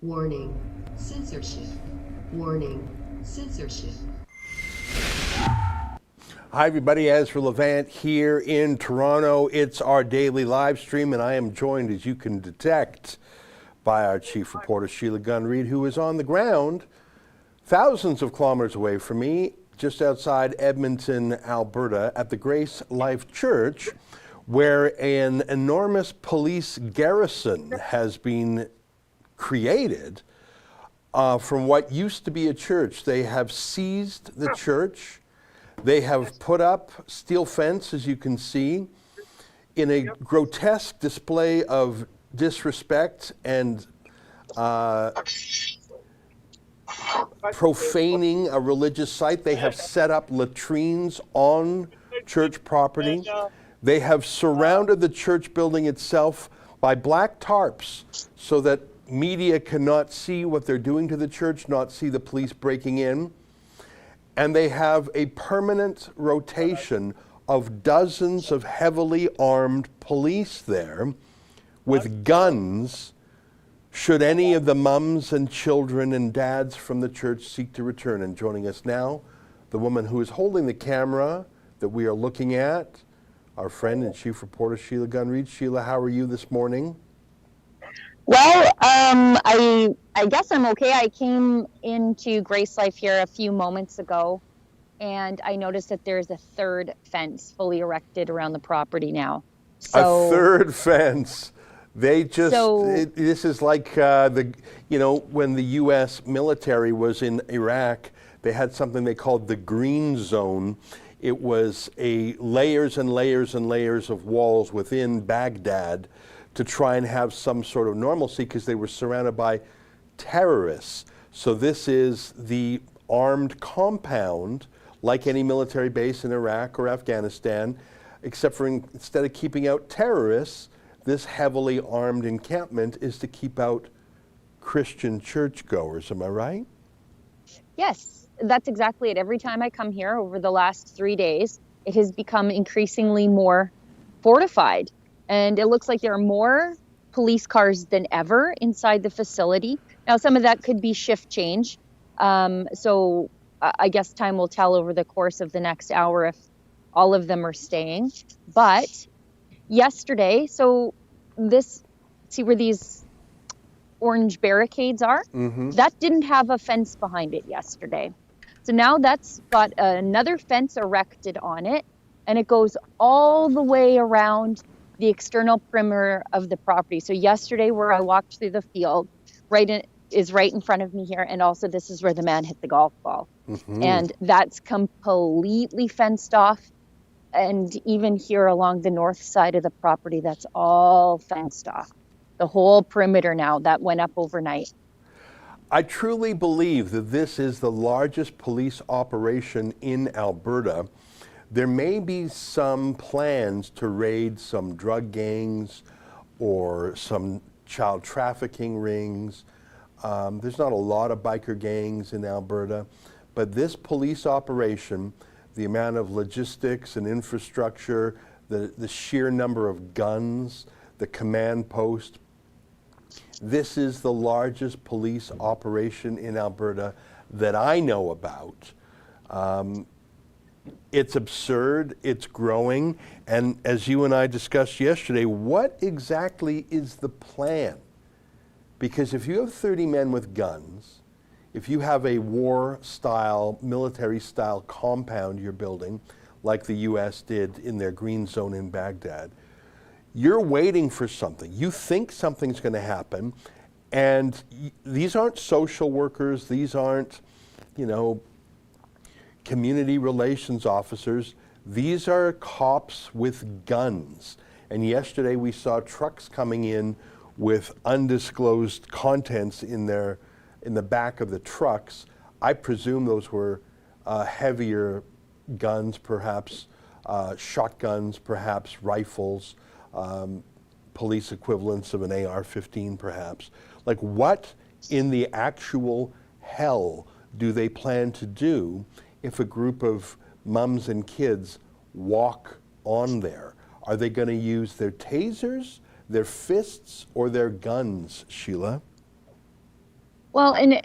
Warning, censorship. Warning, censorship. Hi everybody, Ezra Levant here in Toronto. It's our daily live stream and I am joined, as you can detect, by our chief reporter Sheila Gunn Reid, who is on the ground thousands of kilometers away from me, just outside Edmonton, Alberta, at the GraceLife Church, where an enormous police garrison has been created from what used to be a church. They have seized the church. They have put up steel fence, as you can see, in a grotesque display of disrespect and profaning a religious site. They have set up latrines on church property. They have surrounded the church building itself by black tarps so that media cannot see what they're doing to the church, not see the police breaking in. And they have a permanent rotation of dozens of heavily armed police there with guns should any of the mums and children and dads from the church seek to return. And joining us now, the woman who is holding the camera that we are looking at, our friend and chief reporter Sheila Gunn Reid. Sheila, how are you this morning? Well, I guess I'm okay. I came into GraceLife here a few moments ago, and I noticed that there's a third fence fully erected around the property now. So, a third fence. They just, this is like when the U.S. military was in Iraq, they had something they called the green zone. It was layers and layers and layers of walls within Baghdad to try and have some sort of normalcy because they were surrounded by terrorists. So this is the armed compound, like any military base in Iraq or Afghanistan, except for instead of keeping out terrorists, this heavily armed encampment is to keep out Christian churchgoers. Am I right? Yes, that's exactly it. Every time I come here over the last 3 days, it has become increasingly more fortified. And it looks like there are more police cars than ever inside the facility. Now, some of that could be shift change. So I guess time will tell over the course of the next hour if all of them are staying. But yesterday, see where these orange barricades are? Mm-hmm. That didn't have a fence behind it yesterday. So now that's got another fence erected on it, and it goes all the way around the external perimeter of the property. So yesterday, where I walked through the field, is right in front of me here, and also this is where the man hit the golf ball. Mm-hmm. And that's completely fenced off. And even here along the north side of the property, that's all fenced off. The whole perimeter now, that went up overnight. I truly believe that this is the largest police operation in Alberta. There may be some plans to raid some drug gangs or some child trafficking rings. There's not a lot of biker gangs in Alberta, but this police operation, the amount of logistics and infrastructure, the sheer number of guns, the command post, this is the largest police operation in Alberta that I know about. It's absurd, it's growing, and as you and I discussed yesterday, what exactly is the plan? Because if you have 30 men with guns, if you have a war-style, military-style compound you're building, like the U.S. did in their green zone in Baghdad, you're waiting for something. You think something's going to happen, and these aren't social workers, these aren't, community relations officers. These are cops with guns. And yesterday we saw trucks coming in with undisclosed contents in the back of the trucks. I presume those were heavier guns, perhaps shotguns, perhaps rifles, police equivalents of an AR-15 perhaps. Like, what in the actual hell do they plan to do if a group of mums and kids walk on there? Are they going to use their tasers, their fists, or their guns, Sheila? Well, and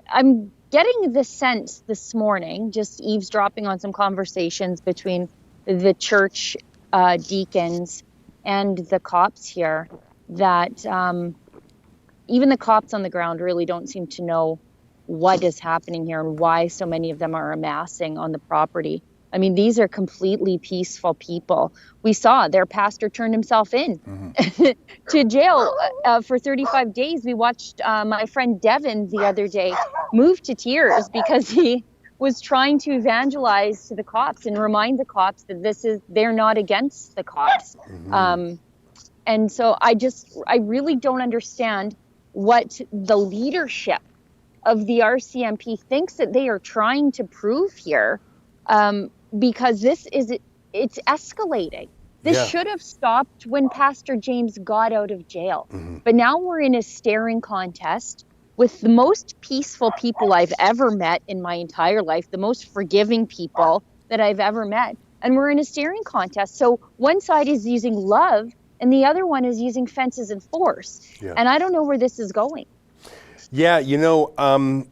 I'm getting the sense this morning, just eavesdropping on some conversations between the church deacons and the cops here, that even the cops on the ground really don't seem to know what is happening here and why so many of them are amassing on the property. I mean, these are completely peaceful people. We saw their pastor turned himself in to jail for 35 days. We watched my friend Devin the other day move to tears because he was trying to evangelize to the cops and remind the cops that they're not against the cops. And so I really don't understand what the leadership of the RCMP thinks that they are trying to prove here, because it's escalating. This should have stopped when Pastor James got out of jail. But now we're in a staring contest with the most peaceful people I've ever met in my entire life, the most forgiving people that I've ever met. And we're in a staring contest. So one side is using love and the other one is using fences and force. And I don't know where this is going. Yeah, you know,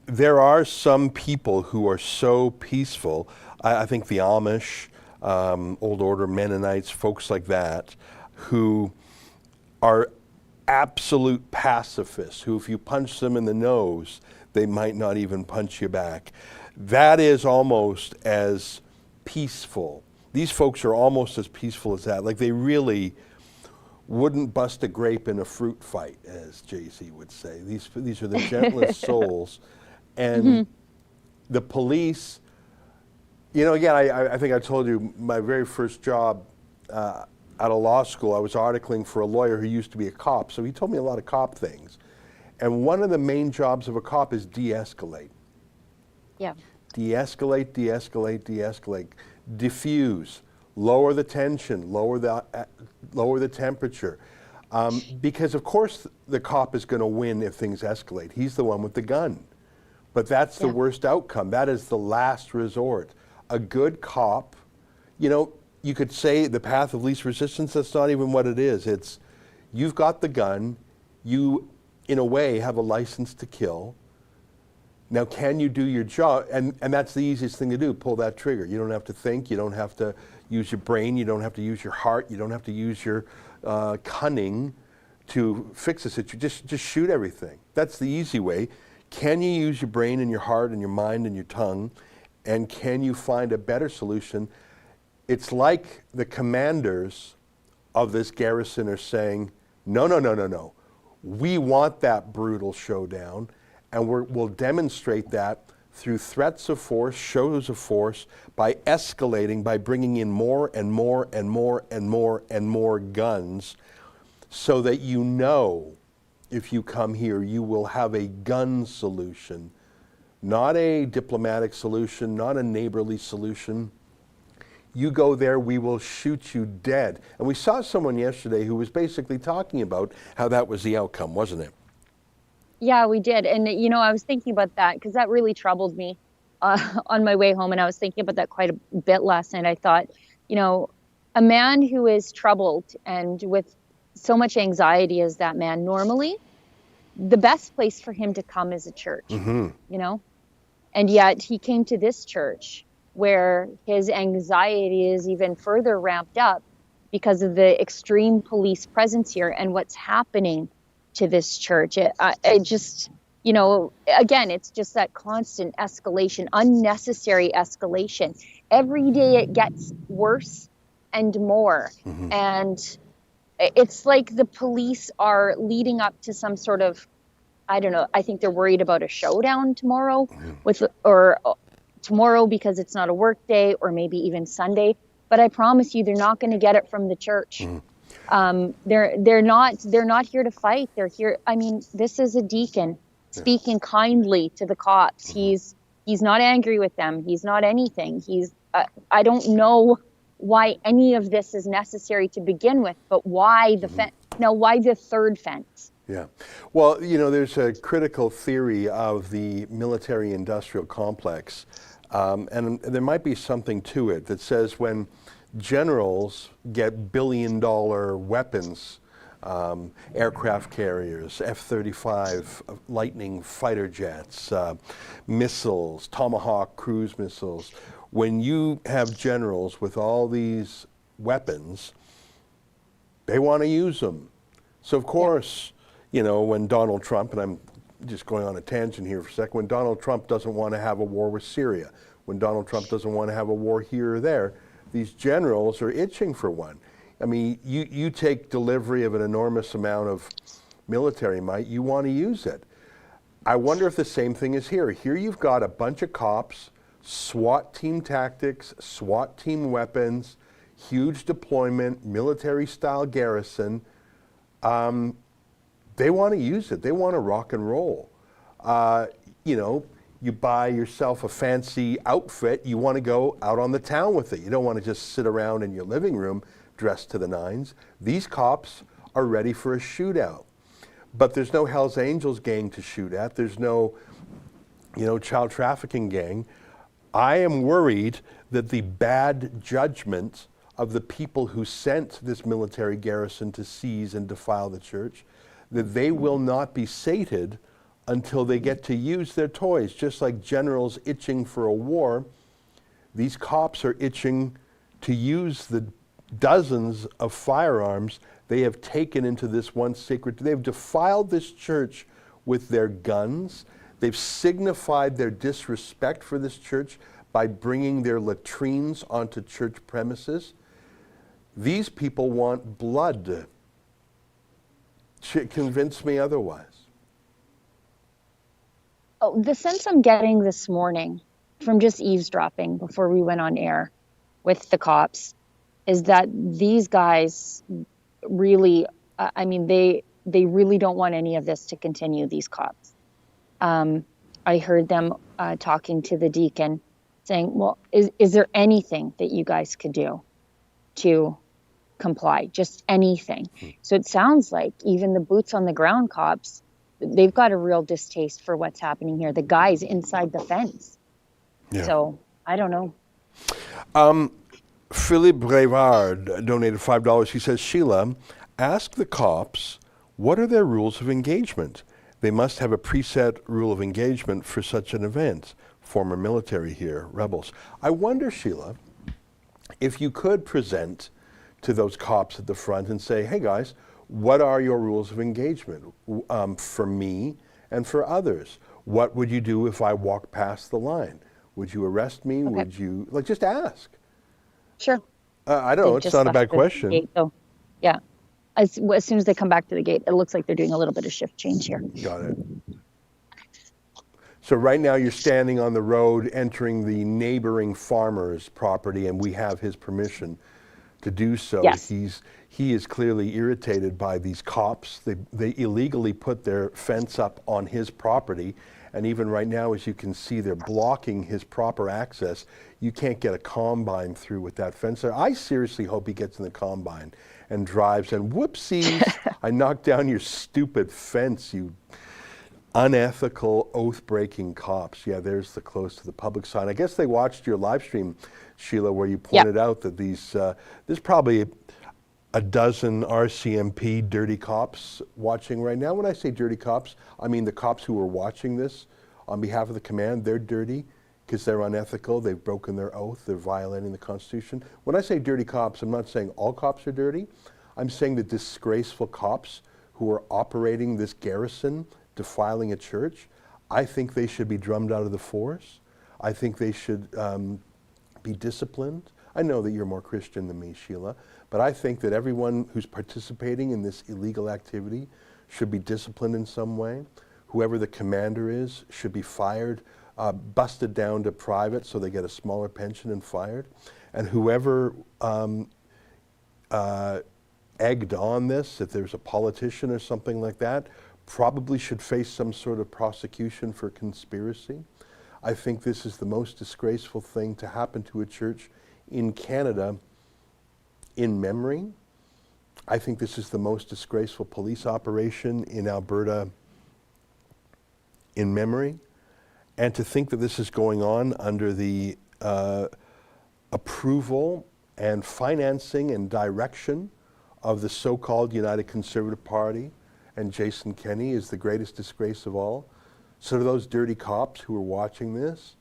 there are some people who are so peaceful. I think the Amish, Old Order Mennonites, folks like that, who are absolute pacifists, who if you punch them in the nose, they might not even punch you back. That is almost as peaceful. These folks are almost as peaceful as that. Like they really wouldn't bust a grape in a fruit fight, as Jay-Z would say. These are the gentlest souls. And the police, you know, again, I think I told you my very first job out of law school, I was articling for a lawyer who used to be a cop. So he told me a lot of cop things. And one of the main jobs of a cop is de-escalate. Yeah. De-escalate, de-escalate, de-escalate. Diffuse. Lower the tension, lower the temperature. Because of course the cop is going to win if things escalate. He's the one with the gun. But that's the worst outcome. That is the last resort. A good cop, you know, you could say the path of least resistance. That's not even what it is. It's you've got the gun. You, in a way, have a license to kill. Now, can you do your job? And that's the easiest thing to do, pull that trigger. You don't have to think. You don't have to use your brain. You don't have to use your heart. You don't have to use your cunning to fix a situation. Just shoot everything. That's the easy way. Can you use your brain and your heart and your mind and your tongue? And can you find a better solution? It's like the commanders of this garrison are saying, no, no, no, no, no. We want that brutal showdown. And we'll demonstrate that through threats of force, shows of force, by escalating, by bringing in more and more and more and more and more guns, so that you know if you come here, you will have a gun solution, not a diplomatic solution, not a neighborly solution. You go there, we will shoot you dead. And we saw someone yesterday who was basically talking about how that was the outcome, wasn't it? Yeah, we did. And, you know, I was thinking about that because that really troubled me on my way home. And I was thinking about that quite a bit last night. I thought, you know, a man who is troubled and with so much anxiety as that man, normally the best place for him to come is a church, you know, and yet he came to this church where his anxiety is even further ramped up because of the extreme police presence here and what's happening to this church. It just, you know, again, it's just that constant escalation, unnecessary escalation. Every day it gets worse and more. And it's like the police are leading up to some sort of, I don't know, I think they're worried about a showdown tomorrow or tomorrow because it's not a work day, or maybe even Sunday. But I promise you, they're not going to get it from the church. They're not here to fight. They're here. I mean, this is a deacon speaking kindly to the cops. He's not angry with them. He's not anything. I don't know why any of this is necessary to begin with, but why the fence? Now, why the third fence? Yeah. Well, you know, there's a critical theory of the military-industrial complex, and there might be something to it that says when generals get billion-dollar weapons, aircraft carriers, F-35 Lightning fighter jets, missiles, Tomahawk cruise missiles. When you have generals with all these weapons, they want to use them. So of course, you know, when Donald Trump, and I'm just going on a tangent here for a second, when Donald Trump doesn't want to have a war with Syria, when Donald Trump doesn't want to have a war here or there, these generals are itching for one. I mean, you take delivery of an enormous amount of military might, you want to use it. I wonder if the same thing is here. Here you've got a bunch of cops, SWAT team tactics, SWAT team weapons, huge deployment, military-style garrison. They want to use it. They want to rock and roll. You know, you buy yourself a fancy outfit. You want to go out on the town with it. You don't want to just sit around in your living room dressed to the nines. These cops are ready for a shootout. But there's no Hells Angels gang to shoot at. There's no, you know, child trafficking gang. I am worried that the bad judgment of the people who sent this military garrison to seize and defile the church, that they will not be sated until they get to use their toys. Just like generals itching for a war, these cops are itching to use the dozens of firearms they have taken into this one sacred. They've defiled this church with their guns. They've signified their disrespect for this church by bringing their latrines onto church premises. These people want blood. Convince me otherwise. Oh, the sense I'm getting this morning from just eavesdropping before we went on air with the cops is that these guys really, I mean, they really don't want any of this to continue, these cops. I heard them talking to the deacon saying, well, is there anything that you guys could do to comply? Just anything. So it sounds like even the boots on the ground cops, they've got a real distaste for what's happening here. The guys inside the fence. Yeah. So I don't know. Philippe Brevard donated $5. He says, Sheila, ask the cops, what are their rules of engagement? They must have a preset rule of engagement for such an event. Former military here, rebels. I wonder, Sheila, if you could present to those cops at the front and say, hey guys, what are your rules of engagement for me and for others? What would you do if I walk past the line? Would you arrest me? Okay. Would you, like, just ask? Sure. I don't know, it's not a bad question. Gate, so, yeah. As soon as they come back to the gate, it looks like they're doing a little bit of shift change here. Got it. So right now you're standing on the road entering the neighboring farmer's property, and we have his permission to do so. Yes. He is clearly irritated by these cops. They illegally put their fence up on his property, and even right now, as you can see, they're blocking his proper access. You can't get a combine through with that fence there. I seriously hope he gets in the combine and drives, and whoopsies, I knocked down your stupid fence, you unethical, oath-breaking cops. Yeah, there's the close to the public sign. I guess they watched your live stream, Sheila, where you pointed out that there's probably a dozen RCMP dirty cops watching right now. When I say dirty cops, I mean the cops who are watching this on behalf of the command. They're dirty because they're unethical. They've broken their oath. They're violating the Constitution. When I say dirty cops, I'm not saying all cops are dirty. I'm saying the disgraceful cops who are operating this garrison, defiling a church. I think they should be drummed out of the force. I think they should be disciplined. I know that you're more Christian than me, Sheila, but I think that everyone who's participating in this illegal activity should be disciplined in some way. Whoever the commander is should be fired, busted down to private so they get a smaller pension and fired. And whoever egged on this, if there's a politician or something like that, probably should face some sort of prosecution for conspiracy. I think this is the most disgraceful thing to happen to a church in Canada in memory. I think this is the most disgraceful police operation in Alberta in memory. And to think that this is going on under the approval and financing and direction of the so-called United Conservative Party and Jason Kenney is the greatest disgrace of all. So to those dirty cops who are watching this,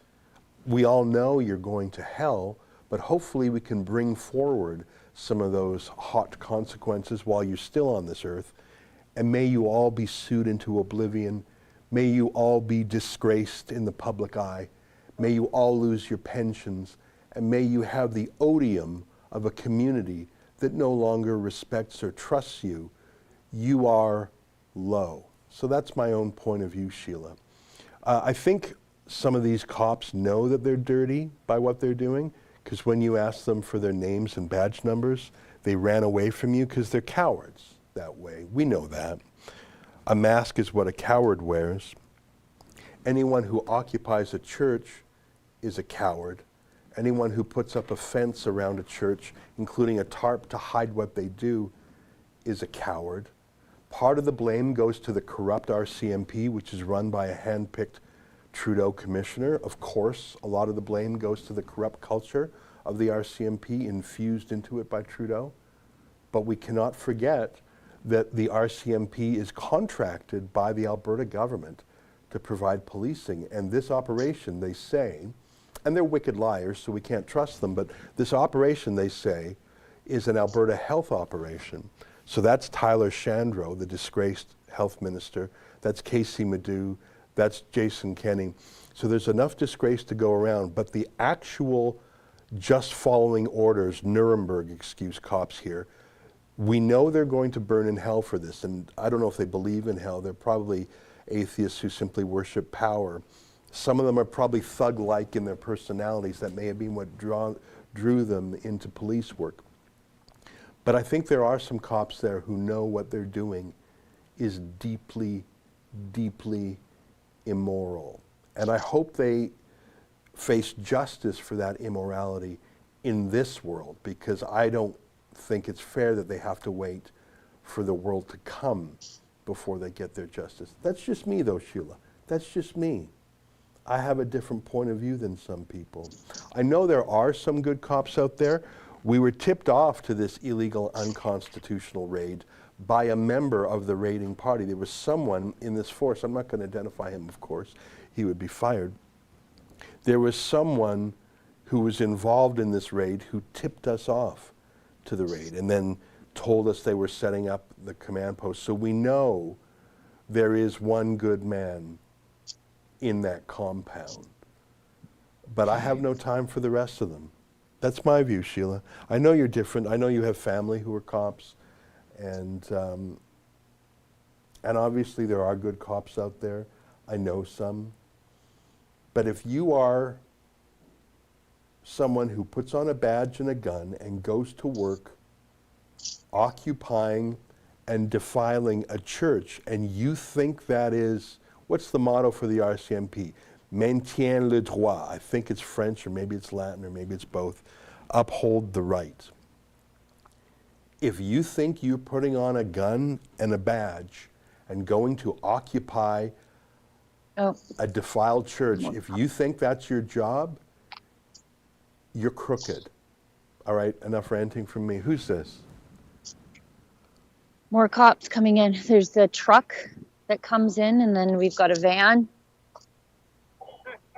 we all know you're going to hell, but hopefully we can bring forward some of those hot consequences while you're still on this earth. And may you all be sued into oblivion. May you all be disgraced in the public eye. May you all lose your pensions. And may you have the odium of a community that no longer respects or trusts you. You are low. So that's my own point of view, Sheila. I think some of these cops know that they're dirty by what they're doing, because when you ask them for their names and badge numbers, they ran away from you because they're cowards that way. We know that. A mask is what a coward wears. Anyone who occupies a church is a coward. Anyone who puts up a fence around a church, including a tarp to hide what they do, is a coward. Part of the blame goes to the corrupt RCMP, which is run by a hand-picked Trudeau commissioner. Of course, a lot of the blame goes to the corrupt culture of the RCMP infused into it by Trudeau. But we cannot forget that the RCMP is contracted by the Alberta government to provide policing. And this operation, they say, and they're wicked liars, so we can't trust them, but this operation, they say, is an Alberta health operation. So that's Tyler Shandro, the disgraced health minister. That's Casey Madhu. That's Jason Kenney. So there's enough disgrace to go around, but the actual just following orders, Nuremberg excuse cops here, we know they're going to burn in hell for this. And I don't know if they believe in hell. They're probably atheists who simply worship power. Some of them are probably thug-like in their personalities. That may have been what drew them into police work. But I think there are some cops there who know what they're doing is deeply, deeply immoral. And I hope they face justice for that immorality in this world, because I don't think it's fair that they have to wait for the world to come before they get their justice. That's just me though, Sheila. That's just me. I have a different point of view than some people. I know there are some good cops out there. We were tipped off to this illegal, unconstitutional raid by a member of the raiding party. There was someone in this force, I'm not going to identify him, of course, he would be fired. There was someone who was involved in this raid who tipped us off to the raid and then told us they were setting up the command post. So we know there is one good man in that compound. But I have no time for the rest of them. That's my view, Sheila. I know you're different. I know you have family who are cops, and obviously there are good cops out there. I know some. But if you are someone who puts on a badge and a gun and goes to work occupying and defiling a church, and you think that is, what's the motto for the RCMP? Maintien le droit. I think it's French, or maybe it's Latin, or maybe it's both. Uphold the right. If you think you're putting on a gun and a badge and going to occupy a defiled church, if you think that's your job, you're crooked. All right, enough ranting from me. Who's this? More cops coming in. There's the truck that comes in, and then we've got a van.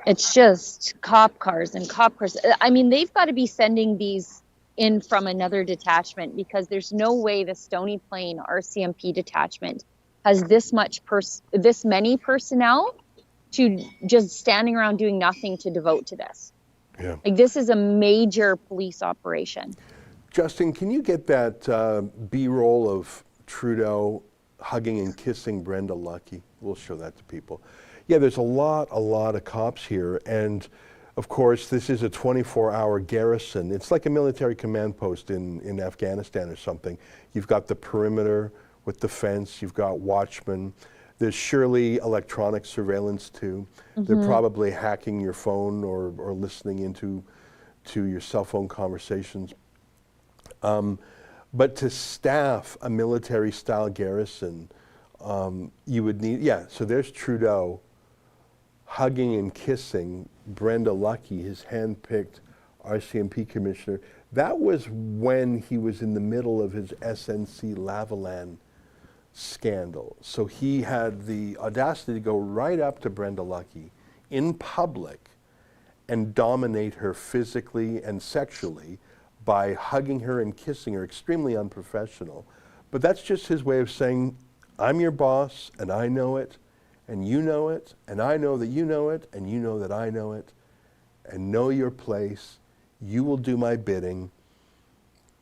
It's just cop cars and cop cars. I mean, they've got to be sending these in from another detachment, because there's no way the Stony Plain RCMP detachment has this many personnel to just standing around doing nothing to devote to this. Yeah. Like, this is a major police operation. Justin, can you get that B-roll of Trudeau hugging and kissing Brenda Lucki? We'll show that to people. Yeah, there's a lot of cops here, and of course this is a 24-hour garrison. It's like a military command post in Afghanistan or something. You've got the perimeter with the fence, you've got watchmen. There's surely electronic surveillance too. Mm-hmm. They're probably hacking your phone or listening into your cell phone conversations. But to staff a military-style garrison, you would need, so there's Trudeau hugging and kissing Brenda Lucki, his hand-picked RCMP commissioner. That was when he was in the middle of his SNC Lavalin scandal. So he had the audacity to go right up to Brenda Lucki in public and dominate her physically and sexually by hugging her and kissing her, extremely unprofessional. But that's just his way of saying, I'm your boss, and I know it, and you know it, and I know that you know it, and you know that I know it, and know your place. You will do my bidding.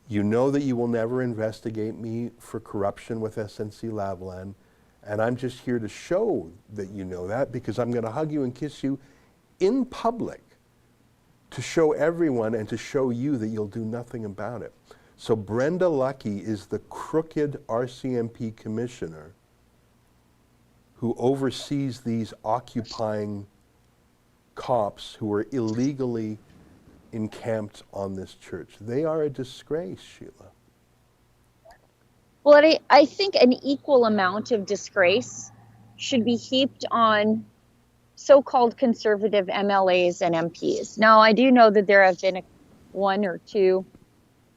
You know that you will never investigate me for corruption with SNC Lavalin, and I'm just here to show that you know that, because I'm going to hug you and kiss you in public to show everyone and to show you that you'll do nothing about it. So Brenda Lucki is the crooked RCMP commissioner who oversees these occupying cops who are illegally encamped on this church. They are a disgrace, Sheila. Well, I think an equal amount of disgrace should be heaped on so-called conservative MLAs and MPs. Now, I do know that there have been one or two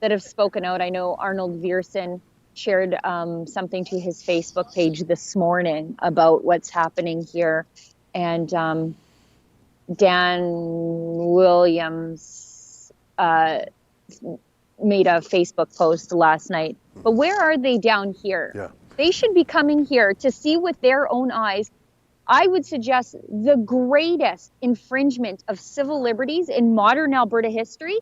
that have spoken out. I know Arnold Viersen shared something to his Facebook page this morning about what's happening here. And Dan Williams made a Facebook post last night. But where are they down here? Yeah. They should be coming here to see with their own eyes. I would suggest the greatest infringement of civil liberties in modern Alberta history.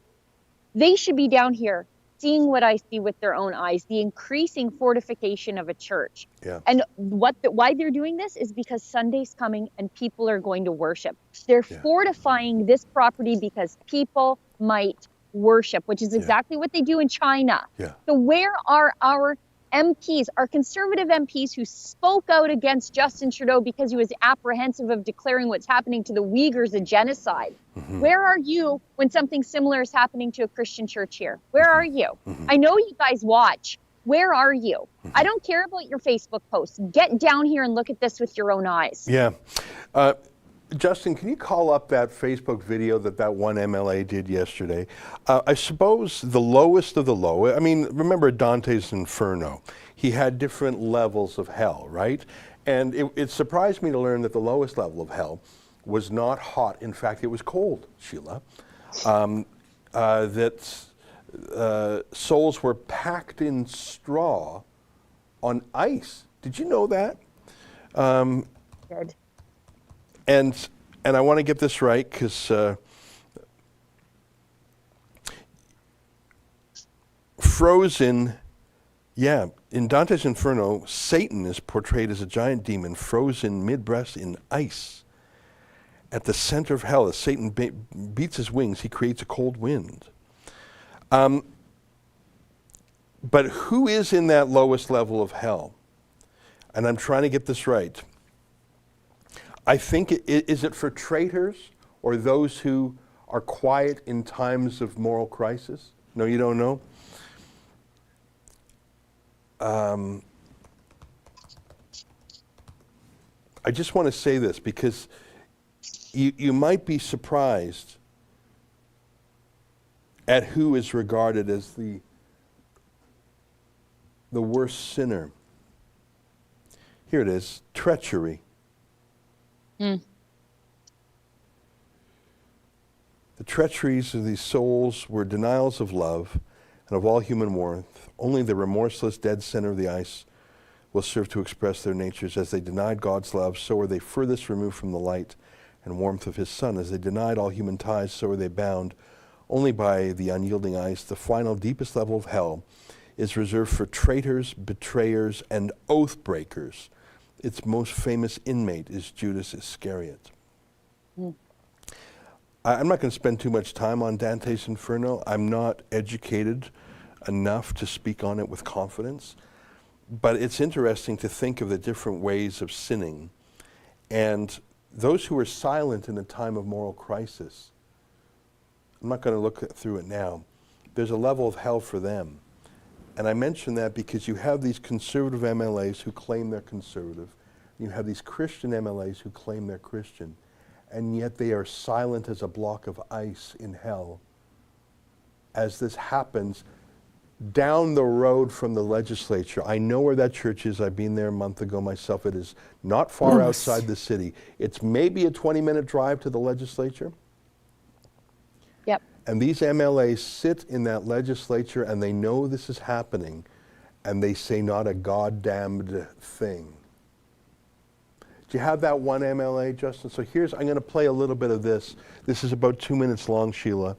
They should be down here seeing what I see with their own eyes, the increasing fortification of a church. Yeah. And why they're doing this is because Sunday's coming and people are going to worship. They're fortifying this property because people might worship, which is exactly what they do in China. Yeah. So where are our MPs, our conservative MPs who spoke out against Justin Trudeau because he was apprehensive of declaring what's happening to the Uyghurs a genocide? Mm-hmm. Where are you when something similar is happening to a Christian church here? Where are you? Mm-hmm. I know you guys watch. Where are you? Mm-hmm. I don't care about your Facebook posts. Get down here and look at this with your own eyes. Yeah. Justin, can you call up that Facebook video that one MLA did yesterday? I suppose the lowest of the low, I mean, remember Dante's Inferno. He had different levels of hell, right? And it surprised me to learn that the lowest level of hell was not hot. In fact, it was cold, Sheila. That souls were packed in straw on ice. Did you know that? Good. And I want to get this right because frozen, in Dante's Inferno, Satan is portrayed as a giant demon frozen mid-breast in ice. At the center of hell, as Satan beats his wings, he creates a cold wind. But who is in that lowest level of hell? And I'm trying to get this right. I think, is it for traitors or those who are quiet in times of moral crisis? No, you don't know? I just want to say this because you might be surprised at who is regarded as the worst sinner. Here it is, treachery. The treacheries of these souls were denials of love and of all human worth. Only the remorseless dead center of the ice will serve to express their natures. As they denied God's love, so were they furthest removed from the light and warmth of his Son. As they denied all human ties, so were they bound only by the unyielding ice. The final, deepest level of hell is reserved for traitors, betrayers, and oath breakers. Its most famous inmate is Judas Iscariot. I'm not going to spend too much time on Dante's Inferno. I'm not educated enough to speak on it with confidence. But it's interesting to think of the different ways of sinning. And those who are silent in a time of moral crisis, I'm not going to look through it now. There's a level of hell for them. And I mention that because you have these conservative MLAs who claim they're conservative. You have these Christian MLAs who claim they're Christian. And yet they are silent as a block of ice in hell as this happens down the road from the legislature. I know where that church is. I've been there a month ago myself. It is not far outside the city. It's maybe a 20-minute drive to the legislature. Yep. And these MLAs sit in that legislature and they know this is happening and they say not a goddamned thing. Do you have that one MLA, Justin? So I'm going to play a little bit of this. This is about 2 minutes long, Sheila.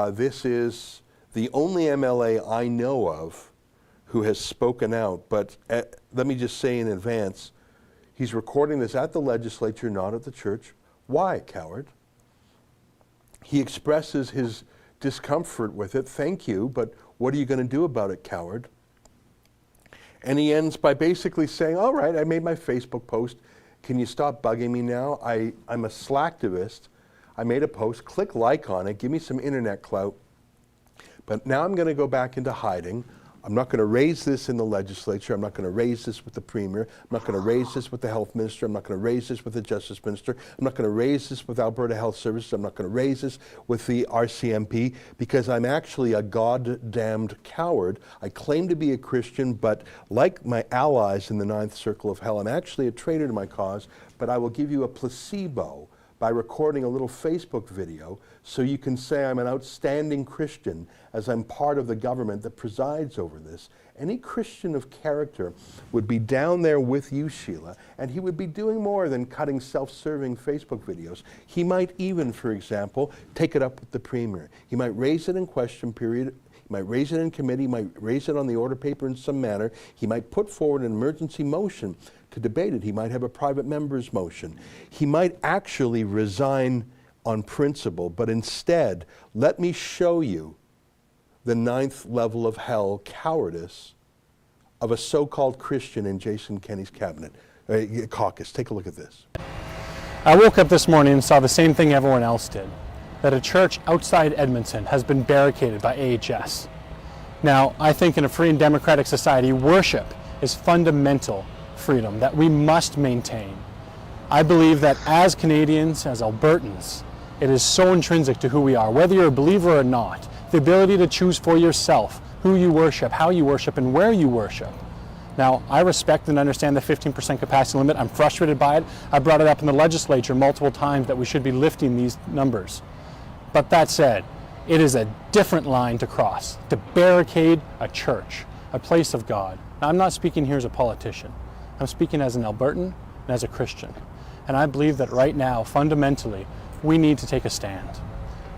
This is the only MLA I know of who has spoken out, but let me just say in advance, he's recording this at the legislature, not at the church. Why, coward? He expresses his discomfort with it. Thank you, but what are you going to do about it, coward? And he ends by basically saying, all right, I made my Facebook post. Can you stop bugging me now? I'm a slacktivist. I made a post. Click like on it. Give me some internet clout. But now I'm going to go back into hiding. I'm not going to raise this in the legislature. I'm not going to raise this with the premier. I'm not going to raise this with the health minister. I'm not going to raise this with the justice minister. I'm not going to raise this with Alberta Health Services. I'm not going to raise this with the RCMP because I'm actually a goddamned coward. I claim to be a Christian, but like my allies in the ninth circle of hell, I'm actually a traitor to my cause, but I will give you a placebo by recording a little Facebook video so you can say I'm an outstanding Christian as I'm part of the government that presides over this. Any Christian of character would be down there with you, Sheila, and he would be doing more than cutting self-serving Facebook videos. He might even, for example, take it up with the premier. He might raise it in question period. He might raise it in committee. He might raise it on the order paper in some manner. He might put forward an emergency motion to debate it. He might have a private member's motion. He might actually resign on principle, but instead, let me show you the ninth level of hell cowardice of a so-called Christian in Jason Kenney's cabinet, caucus. Take a look at this. I woke up this morning and saw the same thing everyone else did, that a church outside Edmonton has been barricaded by AHS. Now, I think in a free and democratic society, worship is fundamental freedom that we must maintain. I believe that as Canadians, as Albertans, it is so intrinsic to who we are, whether you're a believer or not, the ability to choose for yourself who you worship, how you worship, and where you worship. Now, I respect and understand the 15% capacity limit. I'm frustrated by it. I brought it up in the legislature multiple times that we should be lifting these numbers. But that said, it is a different line to cross, to barricade a church, a place of God. Now, I'm not speaking here as a politician. I'm speaking as an Albertan and as a Christian. And I believe that right now, fundamentally, we need to take a stand.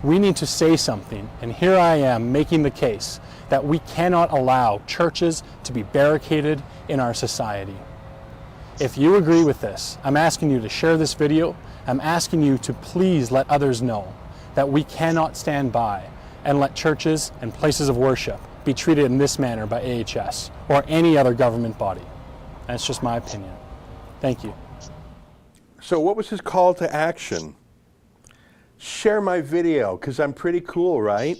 We need to say something, and here I am making the case that we cannot allow churches to be barricaded in our society. If you agree with this, I'm asking you to share this video. I'm asking you to please let others know that we cannot stand by and let churches and places of worship be treated in this manner by AHS or any other government body. That's just my opinion. Thank you. So what was his call to action? Share my video, because I'm pretty cool, right?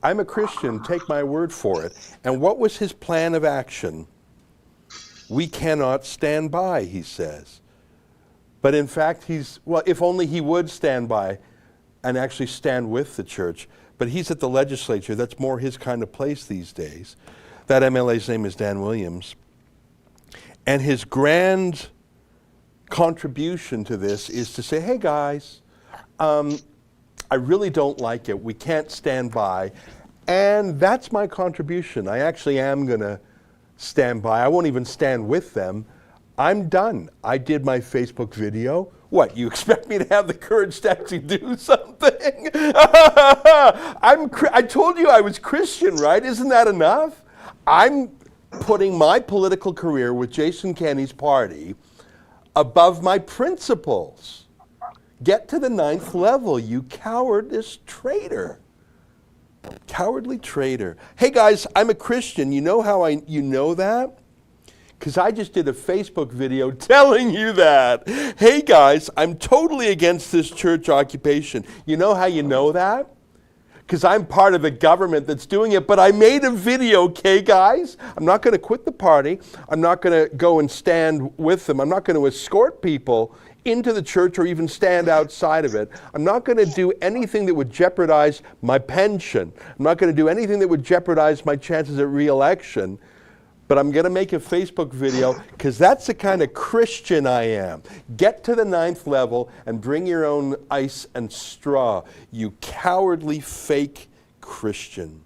I'm a Christian, take my word for it. And what was his plan of action? We cannot stand by, he says. But in fact, if only he would stand by and actually stand with the church. But he's at the legislature. That's more his kind of place these days. That MLA's name is Dan Williams. And his grand contribution to this is to say, hey guys, I really don't like it. We can't stand by. And that's my contribution. I actually am going to stand by. I won't even stand with them. I'm done. I did my Facebook video. What, you expect me to have the courage to actually do something? I told you I was Christian, right? Isn't that enough? I'm putting my political career with Jason Kenney's party above my principles. Get to the ninth level, you cowardice traitor. Cowardly traitor. Hey guys, I'm a Christian. You know how you know that? Because I just did a Facebook video telling you that. Hey guys, I'm totally against this church occupation. You know how you know that? Because I'm part of the government that's doing it, but I made a video, okay guys? I'm not going to quit the party. I'm not going to go and stand with them. I'm not going to escort people into the church or even stand outside of it. I'm not going to do anything that would jeopardize my pension. I'm not going to do anything that would jeopardize my chances at re-election. But I'm going to make a Facebook video because that's the kind of Christian I am. Get to the 9th level and bring your own ice and straw, you cowardly fake Christian.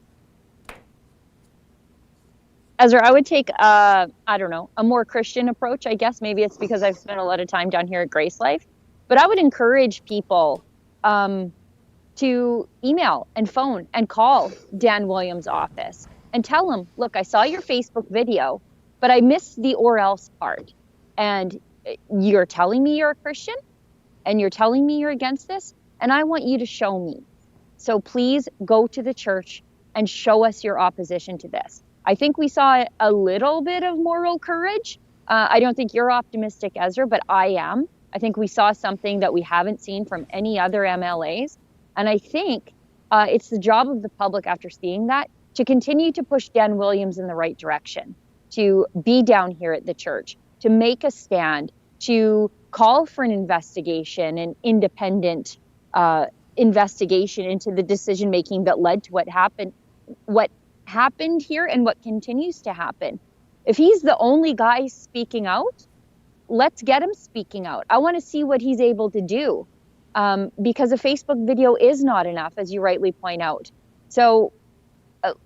Ezra, I would take, I don't know, a more Christian approach, I guess. Maybe it's because I've spent a lot of time down here at GraceLife. But I would encourage people to email and phone and call Dan Williams' office and tell him, look, I saw your Facebook video, but I missed the or else part. And you're telling me you're a Christian and you're telling me you're against this, and I want you to show me. So please go to the church and show us your opposition to this. I think we saw a little bit of moral courage. I don't think you're optimistic, Ezra, but I am. I think we saw something that we haven't seen from any other MLAs. And I think it's the job of the public after seeing that to continue to push Dan Williams in the right direction, to be down here at the church, to make a stand, to call for an investigation, an independent investigation into the decision-making that led to what happened here and what continues to happen. If he's the only guy speaking out, let's get him speaking out. I want to see what he's able to do, because a Facebook video is not enough, as you rightly point out. So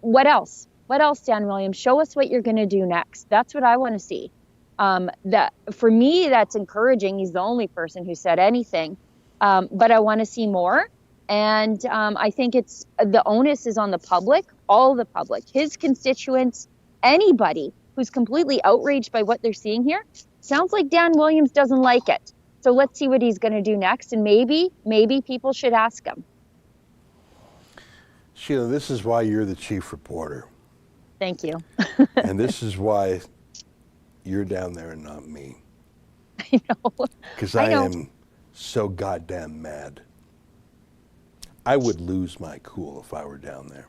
what else? What else, Dan Williams? Show us what you're going to do next. That's what I want to see. That for me, that's encouraging. He's the only person who said anything, but I want to see more. And I think it's the onus is on the public, all the public, his constituents, anybody who's completely outraged by what they're seeing here. Sounds like Dan Williams doesn't like it. So let's see what he's going to do next. And maybe people should ask him. Sheila, this is why you're the chief reporter. Thank you. And this is why you're down there and not me. I know. Because I am so goddamn mad. I would lose my cool if I were down there.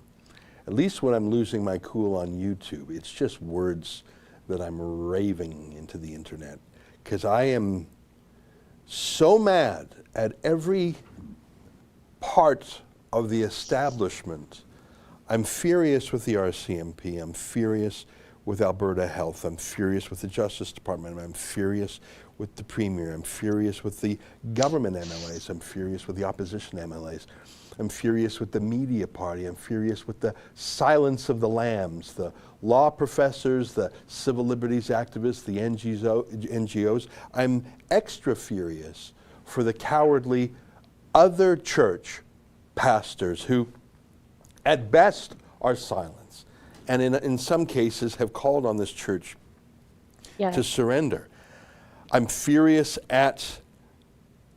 At least when I'm losing my cool on YouTube, it's just words that I'm raving into the internet. Because I am so mad at every part of the establishment. I'm furious with the RCMP. I'm furious with Alberta Health. I'm furious with the Justice Department. I'm furious with the Premier. I'm furious with the government MLAs. I'm furious with the opposition MLAs. I'm furious with the media party. I'm furious with the silence of the lambs, the law professors, the civil liberties activists, the NGOs. I'm extra furious for the cowardly other church pastors who, at best, are silent, and in some cases have called on this church to surrender. I'm furious at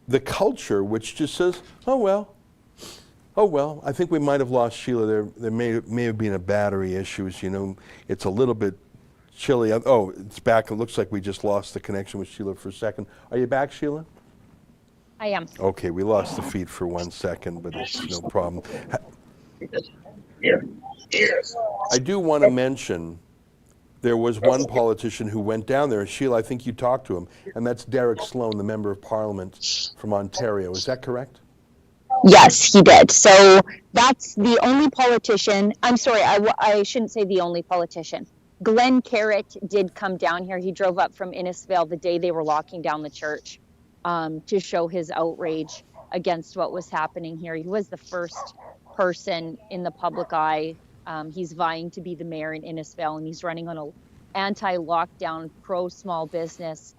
the culture which just says, oh well, I think we might have lost Sheila. There may have been a battery issues, you know, it's a little bit chilly. Oh, it's back. It looks like we just lost the connection with Sheila for a second. Are you back, Sheila? I am. Okay, we lost the feed for 1 second, but it's no problem. I do want to mention there was one politician who went down there, and Sheila, I think you talked to him, and that's Derek Sloan, the Member of Parliament from Ontario. Is that correct? Yes, he did. So that's the only politician. I'm sorry, I shouldn't say the only politician. Glenn Carrott did come down here. He drove up from Innisfail the day they were locking down the church to show his outrage against what was happening here. He was the first person in the public eye. He's vying to be the mayor in Innisfail, and he's running on an anti-lockdown, pro-small business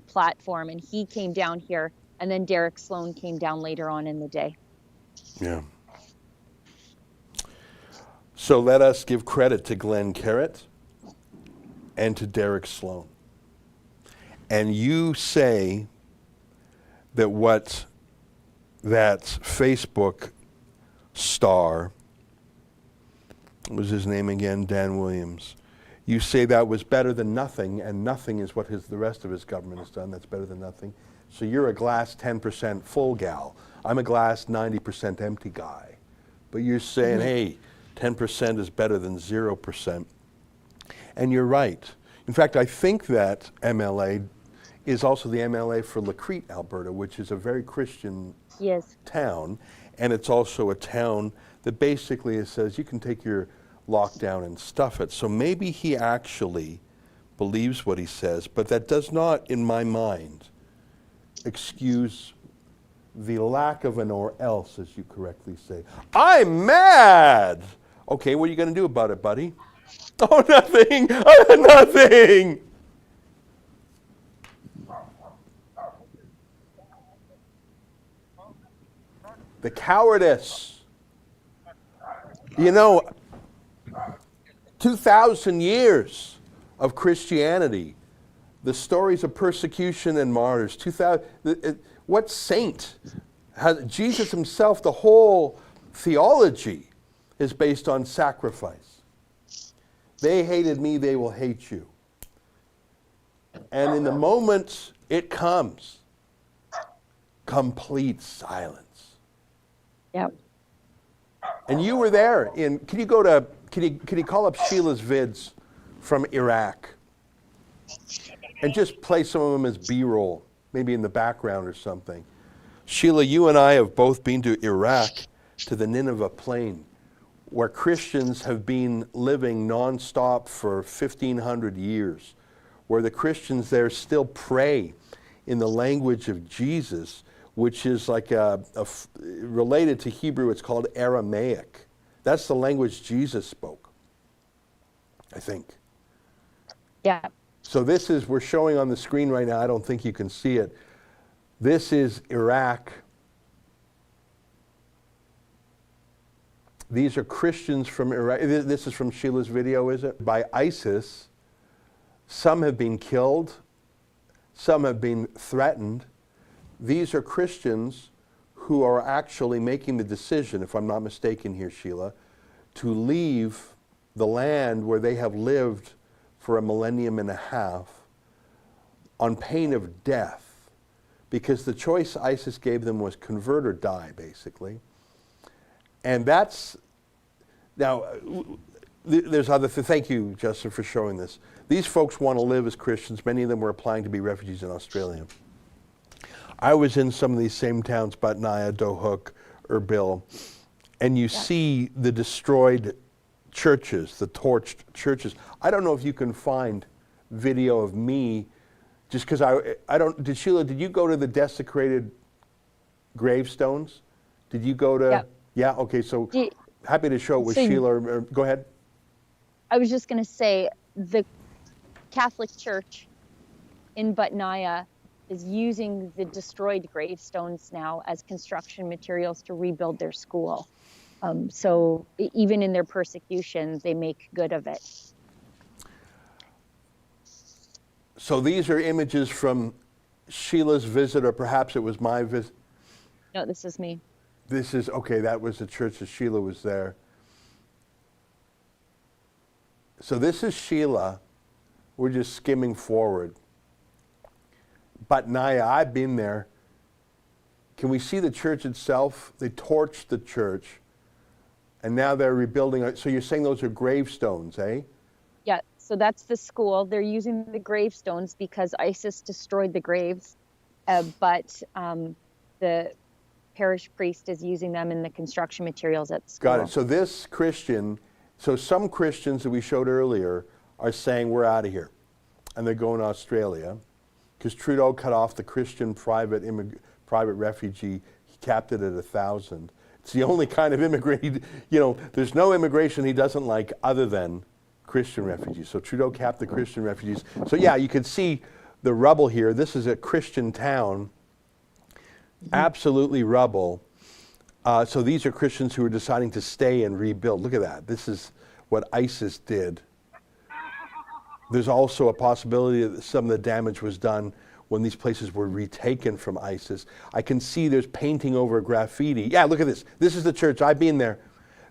platform. And he came down here, and then Derek Sloan came down later on in the day. Yeah. So let us give credit to Glenn Carrott and to Derek Sloan. And you say that what that Facebook star, what was his name again, Dan Williams, you say that was better than nothing, and nothing is what the rest of his government has done. That's better than nothing. So you're a glass 10% full gal. I'm a glass 90% empty guy. But you're saying, hey, 10% is better than 0%. And you're right. In fact, I think that MLA is also the MLA for Lacrete, Alberta, which is a very Christian Yes. town, and it's also a town that basically says you can take your lockdown and stuff it. So maybe he actually believes what he says, but that does not, in my mind, excuse the lack of an or else, as you correctly say. I'm mad! Okay, what are you going to do about it, buddy? Oh, nothing! Nothing! The cowardice. You know, 2,000 years of Christianity, the stories of persecution and martyrs. What saint? Jesus himself, the whole theology is based on sacrifice. They hated me, they will hate you. And in the moment it comes, complete silence. Yep. And you were there can you call up Sheila's vids from Iraq? And just play some of them as B-roll, maybe in the background or something. Sheila, you and I have both been to Iraq, to the Nineveh Plain, where Christians have been living nonstop for 1,500 years, where the Christians there still pray in the language of Jesus, which is like related to Hebrew, it's called Aramaic. That's the language Jesus spoke, I think. Yeah. So this is, we're showing on the screen right now, I don't think you can see it. This is Iraq. These are Christians from Iraq. This is from Sheila's video, is it? By ISIS. Some have been killed. Some have been threatened. These are Christians who are actually making the decision, if I'm not mistaken here, Sheila, to leave the land where they have lived for 1.5 millennia on pain of death, because the choice ISIS gave them was convert or die, basically. And that's, now, there's other, thank you, Justin, for showing this. These folks want to live as Christians. Many of them were applying to be refugees in Australia. I was in some of these same towns, Batnaya, Dohuk, Erbil, and you see the destroyed churches, the torched churches. I don't know if you can find video of me, just because I don't, Sheila, did you go to the desecrated gravestones? Did you go to? Yep. Yeah, okay, so happy to show it with Sheila. Go ahead. I was just going to say, the Catholic Church in Batnaya is using the destroyed gravestones now as construction materials to rebuild their school. So even in their persecution, they make good of it. So these are images from Sheila's visit, or perhaps it was my visit. No, this is me. This is, okay, that was the church that Sheila was there. So this is Sheila. We're just skimming forward. Batnaya, I've been there. Can we see the church itself? They torched the church, and now they're rebuilding. So you're saying those are gravestones, eh? Yeah, so that's the school. They're using the gravestones because ISIS destroyed the graves, but the parish priest is using them in the construction materials at school. Got it. So this Christian, so some Christians that we showed earlier are saying we're out of here, and they're going to Australia, because Trudeau cut off the Christian private refugee. He capped it at 1,000. It's the only kind of immigrant, there's no immigration he doesn't like other than Christian refugees. So Trudeau capped the Christian refugees. So yeah, you can see the rubble here. This is a Christian town, absolutely rubble. So these are Christians who are deciding to stay and rebuild. Look at that. This is what ISIS did. There's also a possibility that some of the damage was done when these places were retaken from ISIS. I can see there's painting over graffiti. Yeah, look at this. This is the church. I've been there.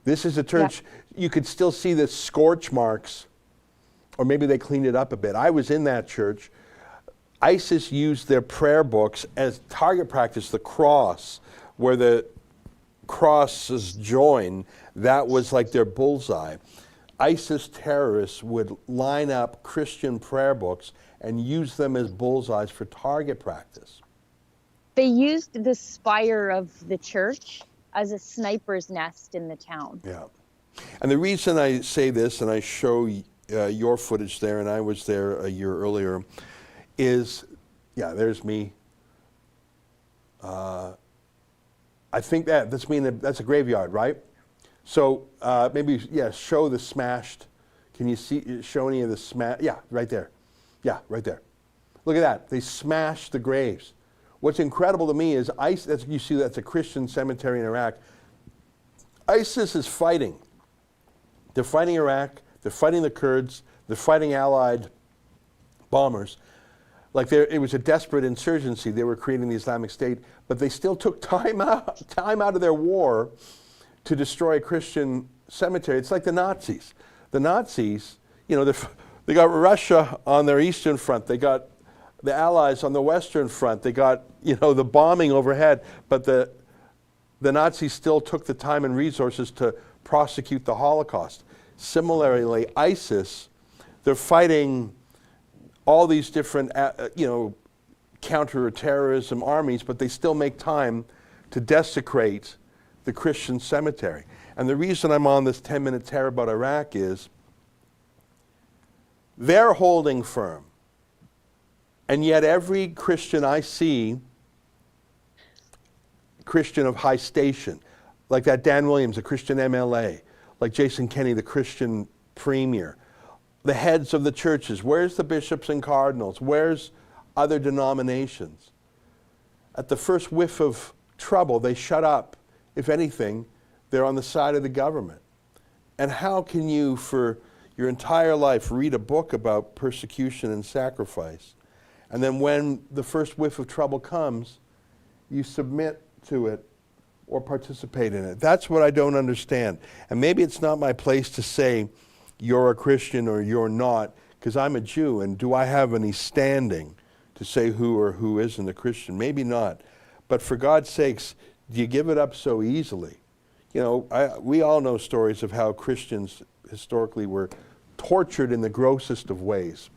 This is the church. Yeah. You could still see the scorch marks, or maybe they cleaned it up a bit. I was in that church. ISIS used their prayer books as target practice, the cross, where the crosses join. That was like their bullseye. ISIS terrorists would line up Christian prayer books and use them as bullseyes for target practice. They used the spire of the church as a sniper's nest in the town. Yeah. And the reason I say this, and I show your footage there, and I was there a year earlier, is, yeah, there's me. I think that's that's a graveyard, right? So maybe, yeah, show the smashed. Can you show any of the smash? Yeah, right there. Yeah, right there. Look at that. They smashed the graves. What's incredible to me is you see that's a Christian cemetery in Iraq. ISIS is fighting. They're fighting Iraq. They're fighting the Kurds. They're fighting allied bombers. Like it was a desperate insurgency. They were creating the Islamic State, but they still took time out of their war to destroy a Christian cemetery. It's like the Nazis. The Nazis, you know, they got Russia on their eastern front. They got the Allies on the western front. They got, you know, the bombing overhead. But the Nazis still took the time and resources to prosecute the Holocaust. Similarly, ISIS, they're fighting all these different, you know, counter-terrorism armies, but they still make time to desecrate the Christian cemetery. And the reason I'm on this 10-minute tear about Iraq is they're holding firm. And yet every Christian I see, Christian of high station, like that Dan Williams, a Christian MLA, like Jason Kenney, the Christian premier, the heads of the churches, where's the bishops and cardinals? Where's other denominations? At the first whiff of trouble, they shut up. If anything, they're on the side of the government. And how can you, for your entire life, read a book about persecution and sacrifice, and then when the first whiff of trouble comes, you submit to it or participate in it? That's what I don't understand. And maybe it's not my place to say you're a Christian or you're not, because I'm a Jew, and do I have any standing to say who or who isn't a Christian? Maybe not. But for God's sakes, do you give it up so easily? You know, we all know stories of how Christians historically were tortured in the grossest of ways.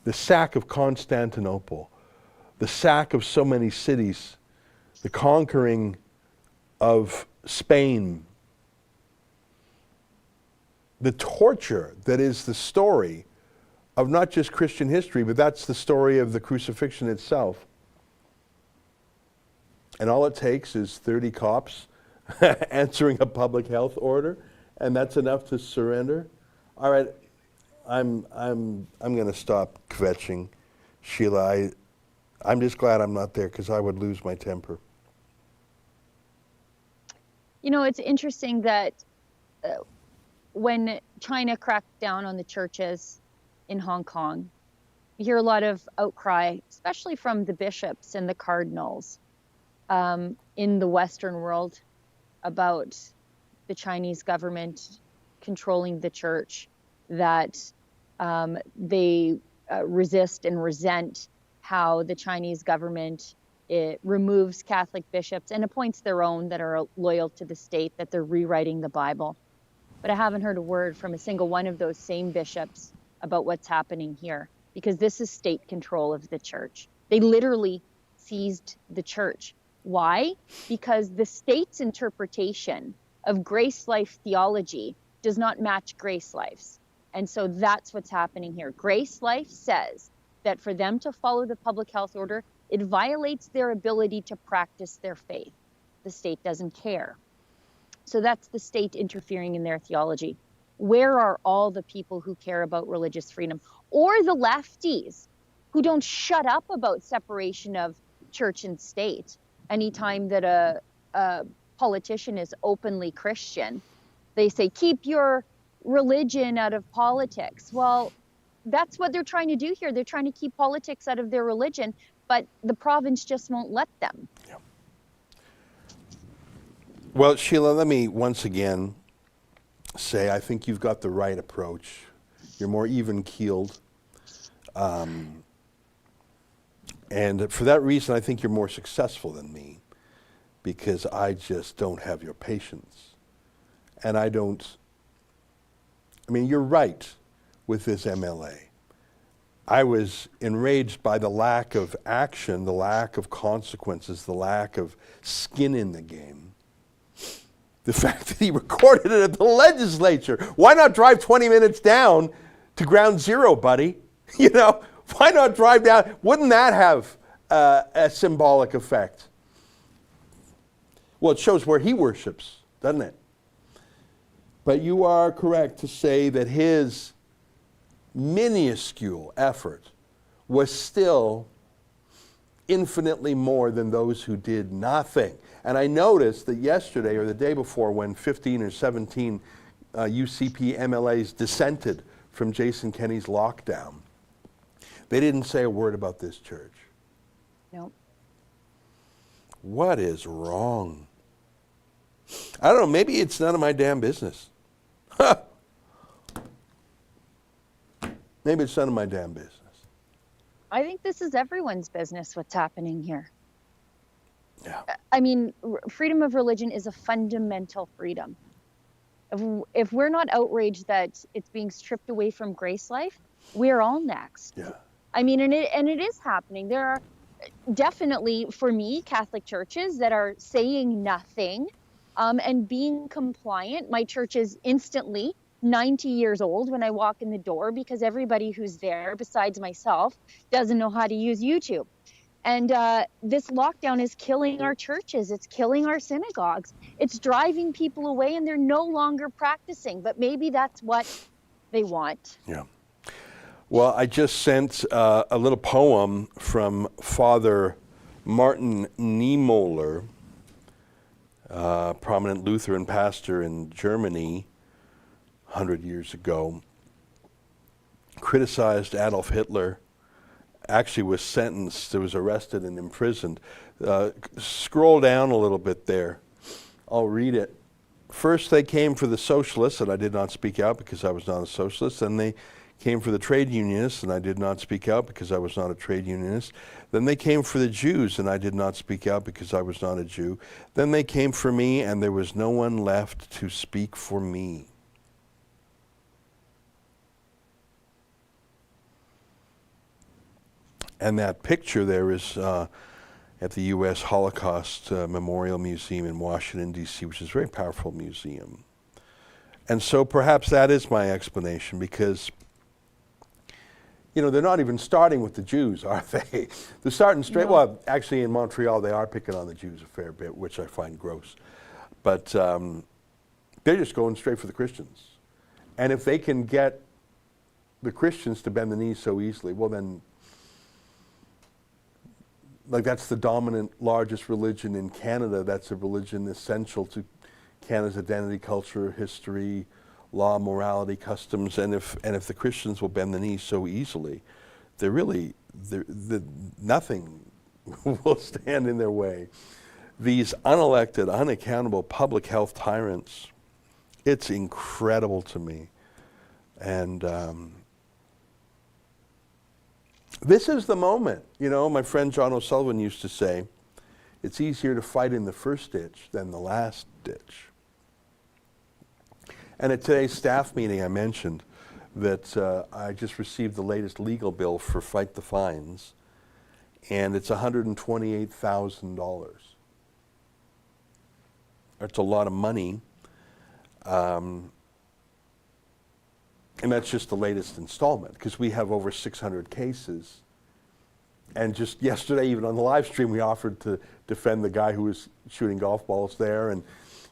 The sack of Constantinople, the sack of so many cities, the conquering of Spain, the torture that is the story of not just Christian history, but that's the story of the crucifixion itself. And all it takes is 30 cops answering a public health order, and that's enough to surrender. All right, I'm going to stop kvetching, Sheila. I'm just glad I'm not there, because I would lose my temper. You know, it's interesting that when China cracked down on the churches in Hong Kong, you hear a lot of outcry, especially from the bishops and the cardinals in the Western world, about the Chinese government controlling the church, that they resist and resent how the Chinese government removes Catholic bishops and appoints their own that are loyal to the state, that they're rewriting the Bible. But I haven't heard a word from a single one of those same bishops about what's happening here, because this is state control of the church. They literally seized the church. Why? Because the state's interpretation of GraceLife theology does not match GraceLife's. And so that's what's happening here. GraceLife says that for them to follow the public health order, it violates their ability to practice their faith. The state doesn't care. So that's the state interfering in their theology. Where are all the people who care about religious freedom? Or the lefties who don't shut up about separation of church and state? Anytime that a politician is openly Christian, they say, keep your religion out of politics. Well, that's what they're trying to do here. They're trying to keep politics out of their religion, but the province just won't let them. Yeah. Well, Sheila, let me once again say I think you've got the right approach. You're more even-keeled. And for that reason, I think you're more successful than me, because I just don't have your patience. And I don't I mean, you're right with this MLA. I was enraged by the lack of action, the lack of consequences, the lack of skin in the game. The fact that he recorded it at the legislature. Why not drive 20 minutes down to ground zero, buddy? You know, why not drive down? Wouldn't that have a symbolic effect? Well, it shows where he worships, doesn't it? But you are correct to say that his minuscule effort was still infinitely more than those who did nothing. And I noticed that yesterday or the day before, when 15 or 17 UCP MLAs dissented from Jason Kenney's lockdown, they didn't say a word about this church. Nope. What is wrong? I don't know, maybe it's none of my damn business. Maybe it's none of my damn business. I think this is everyone's business, what's happening here. Yeah. I mean, freedom of religion is a fundamental freedom. If we're not outraged that it's being stripped away from GraceLife, we're all next. Yeah. I mean, and it is happening. There are definitely, for me, Catholic churches that are saying nothing and being compliant. My church is instantly 90 years old when I walk in the door because everybody who's there, besides myself, doesn't know how to use YouTube. And this lockdown is killing our churches. It's killing our synagogues. It's driving people away and they're no longer practicing. But maybe that's what they want. Yeah. Well, I just sent a little poem from Father Martin Niemöller, prominent Lutheran pastor in Germany 100 years ago, criticized Adolf Hitler, actually was sentenced, was arrested and imprisoned. Scroll down a little bit there. I'll read it. First they came for the socialists, and I did not speak out because I was not a socialist. Then they came for the trade unionists, and I did not speak out because I was not a trade unionist. Then they came for the Jews, and I did not speak out because I was not a Jew. Then they came for me, and there was no one left to speak for me. And that picture there is at the U.S. Holocaust Memorial Museum in Washington, D.C., which is a very powerful museum. And so perhaps that is my explanation, because, you know, they're not even starting with the Jews, are they? They're starting straight, No. well, actually in Montreal they are picking on the Jews a fair bit, which I find gross. But they're just going straight for the Christians. And if they can get the Christians to bend the knee so easily, well then, like, that's the dominant, largest religion in Canada. That's a religion essential to Canada's identity, culture, history, law, morality, customs. And if the Christians will bend the knee so easily, nothing will stand in their way. These unelected, unaccountable public health tyrants, it's incredible to me. And this is the moment. You know, my friend John O'Sullivan used to say, it's easier to fight in the first ditch than the last ditch. And at today's staff meeting, I mentioned that I just received the latest legal bill for Fight the Fines, and it's $128,000. That's a lot of money. And that's just the latest installment, because we have over 600 cases. And just yesterday, even on the live stream, we offered to defend the guy who was shooting golf balls there. And,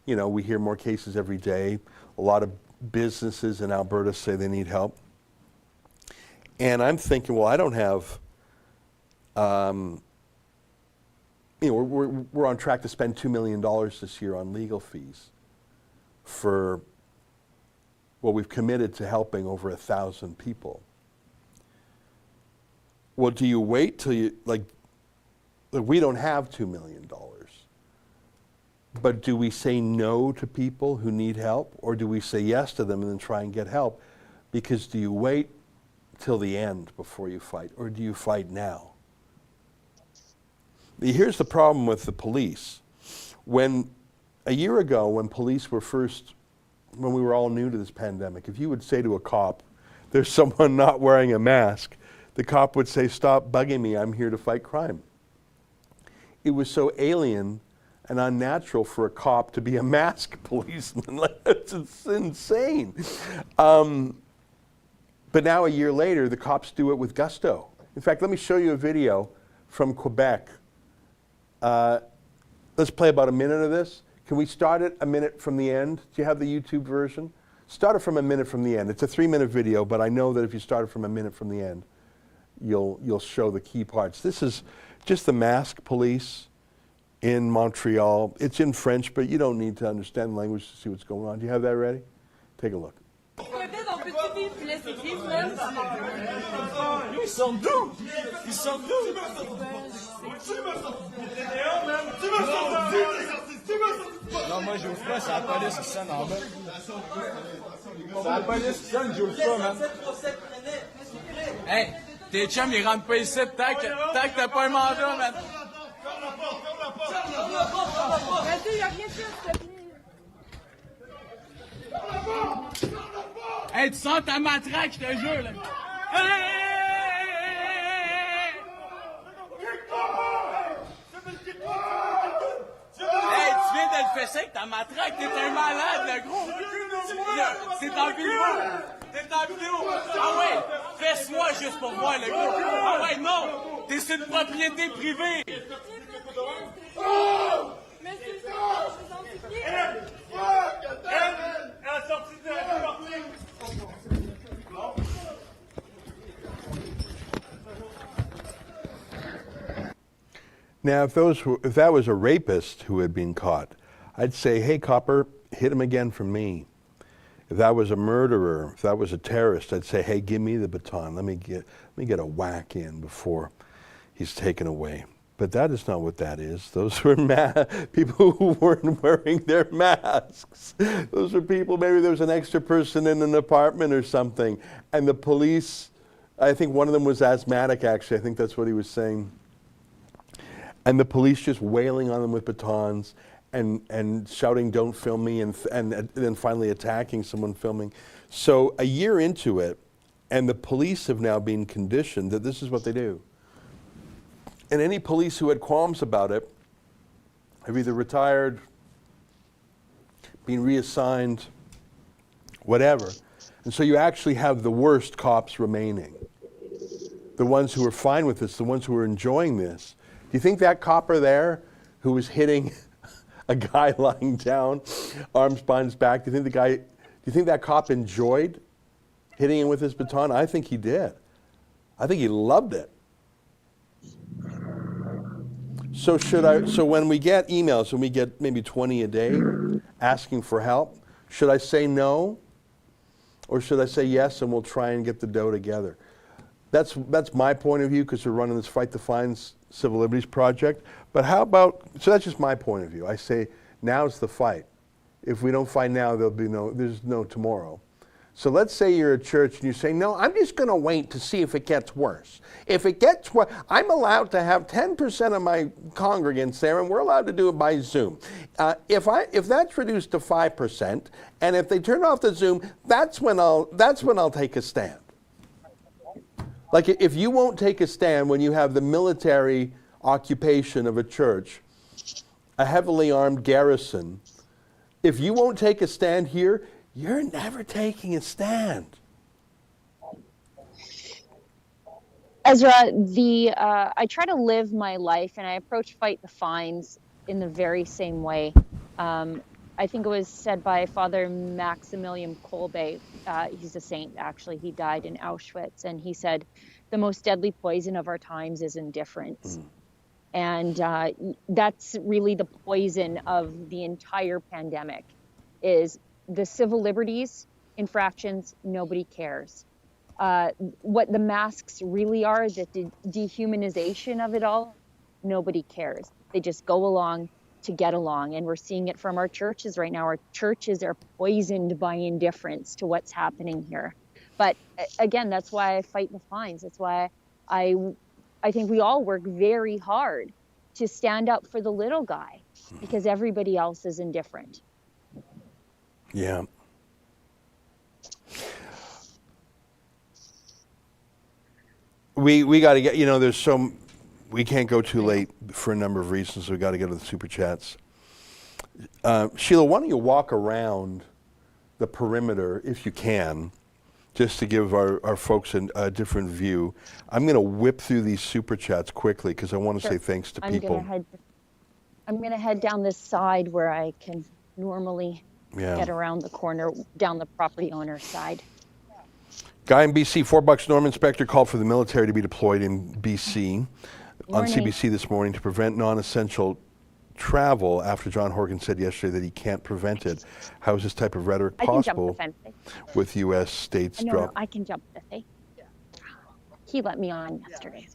you know, we hear more cases every day. A lot of businesses in Alberta say they need help. And I'm thinking, well, I don't have, you know, we're on track to spend $2 million this year on legal fees for, well, we've committed to helping over 1,000 people. Well, do you wait till you, like we don't have $2 million, but do we say no to people who need help, or do we say yes to them and then try and get help? Because do you wait till the end before you fight, or do you fight now? Here's the problem with the police. A year ago, when police were first when we were all new to this pandemic, if you would say to a cop, there's someone not wearing a mask, the cop would say, stop bugging me, I'm here to fight crime. It was so alien and unnatural for a cop to be a masked policeman. It's insane. But now a year later, the cops do it with gusto. In fact, let me show you a video from Quebec. Let's play about a minute of this. Can we start it a minute from the end? Do you have the YouTube version? Start it from a minute from the end. It's a 3-minute video, but I know that if you start it from a minute from the end, you'll show the key parts. This is just the masked police in Montreal. It's in French, but you don't need to understand the language to see what's going on. Do you have that ready? Take a look. Ils sont d'où? Ils sont d'où? Non, moi j'ouvre pas, c'est la police qui sonne en bas. C'est la police qui sonne, j'ouvre pas, man. Hey, tes chums, ils rentrent pas ici tant que t'as pas un mandat, man. Vas-y, y'a rien fait, s'il te plaît. Hey, tu sens ta matraque, je te jure, là. Hey! Hey, tu viens de le fesser avec ta matraque, t'es un malade, le gros. C'est en vidéo. T'es en vidéo. Ah ouais, fesse-moi juste pour voir, le gros. Ah ouais, non, t'es sur une propriété privée. Mais c'est ça, je vous en supplie. Elle a sorti de la partie. Now, if that was a rapist who had been caught, I'd say, hey, copper, hit him again for me. If that was a murderer, if that was a terrorist, I'd say, hey, give me the baton. Let me get a whack in before he's taken away. But that is not what that is. Those were people who weren't wearing their masks. Those are people, maybe there was an extra person in an apartment or something. And the police, I think one of them was asthmatic, actually. I think that's what he was saying. And the police just wailing on them with batons and shouting, don't film me, and then finally attacking someone filming. So a year into it, and the police have now been conditioned that this is what they do. And any police who had qualms about it have either retired, been reassigned, whatever. And so you actually have the worst cops remaining. The ones who are fine with this, the ones who are enjoying this. Do you think that copper there who was hitting a guy lying down, arms behind his back, do you think that cop enjoyed hitting him with his baton? I think he did. I think he loved it. So when we get emails, when we get maybe 20 a day asking for help, should I say no? Or should I say yes and we'll try and get the dough together? That's my point of view because we're running this Fight the Fines Civil Liberties Project. But how about, so that's just my point of view. I say now's the fight. If we don't fight now, there's no tomorrow. So let's say you're a church and you say, no, I'm just going to wait to see if it gets worse. If it gets worse, I'm allowed to have 10% of my congregants there, and we're allowed to do it by Zoom. If that's reduced to 5%, and if they turn off the Zoom, that's when I'll take a stand. Like if you won't take a stand when you have the military occupation of a church, a heavily armed garrison, if you won't take a stand here, you're never taking a stand. Ezra, I try to live my life and I approach Fight the Fines in the very same way. I think it was said by Father Maximilian Kolbe. He's a saint, actually. He died in Auschwitz. And he said, the most deadly poison of our times is indifference. And that's really the poison of the entire pandemic, is the civil liberties infractions, nobody cares. What the masks really are, the dehumanization of it all, nobody cares. They just go along to get along. And we're seeing it from our churches right now. Our churches are poisoned by indifference to what's happening here. But again, that's why I fight the fines. That's why I think we all work very hard to stand up for the little guy, because everybody else is indifferent. Yeah. We got to get, we can't go too late for a number of reasons. So we got to get to the super chats. Sheila, why don't you walk around the perimeter if you can, just to give our folks a different view. I'm going to whip through these super chats quickly because I want to say thanks to people. I'm going to head down this side where I can normally get around the corner, down the property owner's side. Guy in BC, $4. Norm Inspector called for the military to be deployed in BC on CBC this morning to prevent non-essential travel after John Horgan said yesterday that he can't prevent it. How is this type of rhetoric possible with U.S. states drop? I can jump the fence. He let me on yesterday.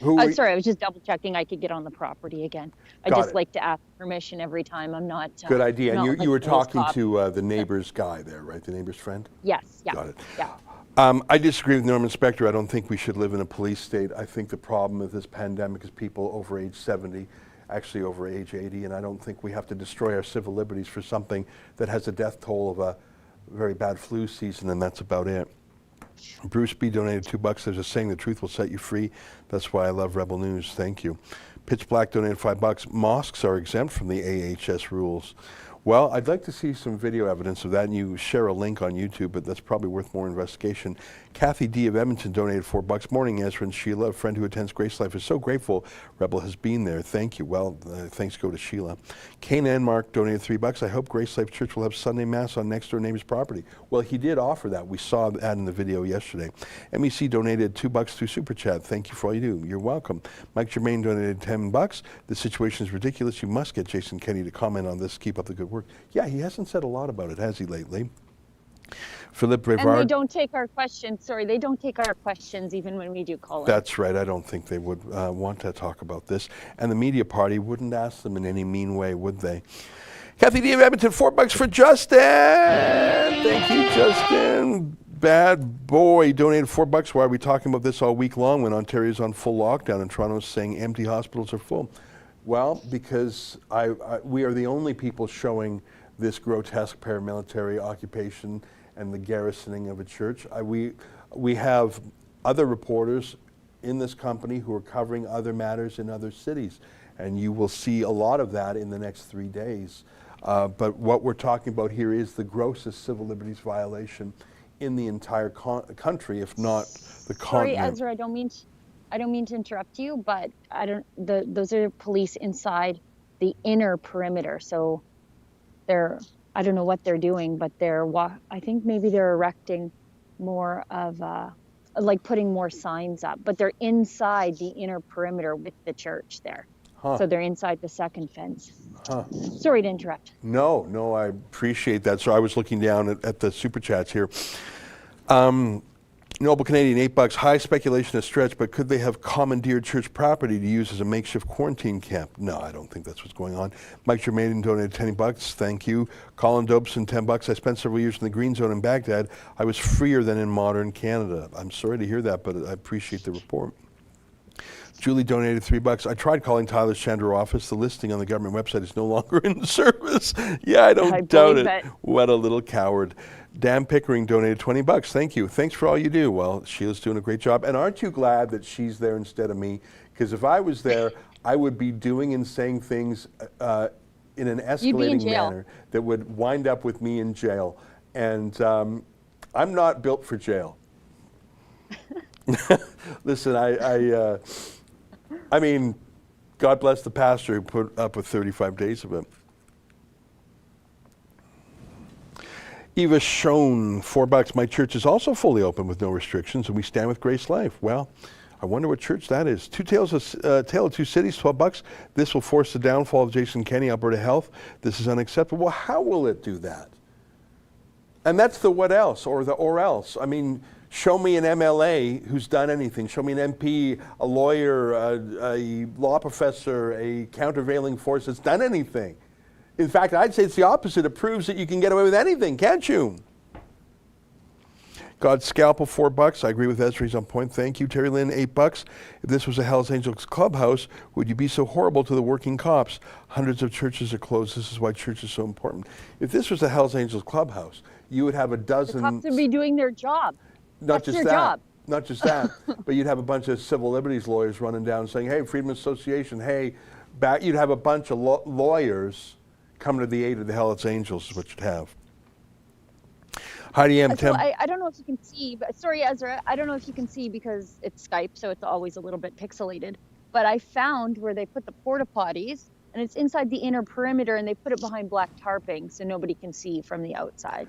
Okay. Sorry, I was just double checking I could get on the property again. I just like to ask permission every time. I'm not. Good idea. And you were talking to the neighbor's guy there, right? The neighbor's friend? Yes. Yeah. Got it. Yeah. I disagree with Norm Inspector. I don't think we should live in a police state. I think the problem with this pandemic is people over age 70, actually over age 80, and I don't think we have to destroy our civil liberties for something that has a death toll of a very bad flu season, and that's about it. Bruce B donated $2. There's a saying, the truth will set you free. That's why I love Rebel News. Thank you. Pitch Black donated $5. Mosques are exempt from the AHS rules. Well, I'd like to see some video evidence of that, and you share a link on YouTube, but that's probably worth more investigation. Kathy D. of Edmonton donated $4. Morning, Ezra and Sheila, a friend who attends GraceLife, is so grateful Rebel has been there. Thank you. Well, thanks go to Sheila. Kane and Mark donated $3. I hope GraceLife Church will have Sunday Mass on next door neighbor's property. Well, he did offer that. We saw that in the video yesterday. MEC donated $2 through Super Chat. Thank you for all you do. You're welcome. Mike Germain donated $10. The situation is ridiculous. You must get Jason Kenney to comment on this. Keep up the good work. Yeah, he hasn't said a lot about it, has he, lately? Philippe Brevard. And they don't take our questions. Sorry, they don't take our questions even when we do call in. That's right. I don't think they would want to talk about this. And the media party wouldn't ask them in any mean way, would they? Kathy D. of Edmonton, $4 for Justin. Thank you, Justin. Bad boy donated $4. Why are we talking about this all week long when Ontario's on full lockdown and Toronto's saying empty hospitals are full? Well, because we are the only people showing this grotesque paramilitary occupation and the garrisoning of a church. We have other reporters in this company who are covering other matters in other cities, and you will see a lot of that in the next 3 days. But what we're talking about here is the grossest civil liberties violation in the entire country, if not the continent. Sorry, Ezra, I don't mean to interrupt you, but those are police inside the inner perimeter. So I don't know what they're doing, but I think maybe they're erecting more of like putting more signs up, but they're inside the inner perimeter with the church there. Huh. So they're inside the second fence. Huh. Sorry to interrupt. No, I appreciate that. So I was looking down at the super chats here. Noble Canadian, $8. High speculation, a stretch, but could they have commandeered church property to use as a makeshift quarantine camp? No, I don't think that's what's going on. Mike Germain donated $10. Thank you. Colin Dobson, $10. I spent several years in the green zone in Baghdad. I was freer than in modern Canada. I'm sorry to hear that, but I appreciate the report. Julie donated $3. I tried calling Tyler's Chandler office. The listing on the government website is no longer in service. Yeah, I don't doubt it. What a little coward. Dan Pickering donated $20. Thank you. Thanks for all you do. Well, Sheila's doing a great job. And aren't you glad that she's there instead of me? Because if I was there, I would be doing and saying things in an escalating manner that would wind up with me in jail. And I'm not built for jail. Listen, I mean, God bless the pastor who put up with 35 days of it. Eva Schoen, $4. My church is also fully open with no restrictions, and we stand with GraceLife. Well, I wonder what church that is. Tale of Two Cities, $12. This will force the downfall of Jason Kenney, Alberta Health. This is unacceptable. How will it do that? And that's the what else, or the or else. I mean, show me an MLA who's done anything. Show me an MP, a lawyer, a law professor, a countervailing force that's done anything. In fact, I'd say it's the opposite. It proves that you can get away with anything, can't you? God's Scalpel, $4. I agree with Ezra, he's on point. Thank you. Terry Lynn, $8. If this was a Hells Angels clubhouse, would you be so horrible to the working cops? Hundreds of churches are closed. This is why church is so important. If this was a Hells Angels clubhouse, you would have a dozen... The cops would be doing their job. Not That's just their that, job. not just that, but you'd have a bunch of civil liberties lawyers running down saying, hey, Freedom Association, hey, back. You'd have a bunch of lawyers coming to the aid of the Hells Angels is what you'd have. Heidi M. So I don't know if you can see, but sorry, Ezra, I don't know if you can see because it's Skype, so it's always a little bit pixelated. But I found where they put the porta potties, and it's inside the inner perimeter, and they put it behind black tarping so nobody can see from the outside.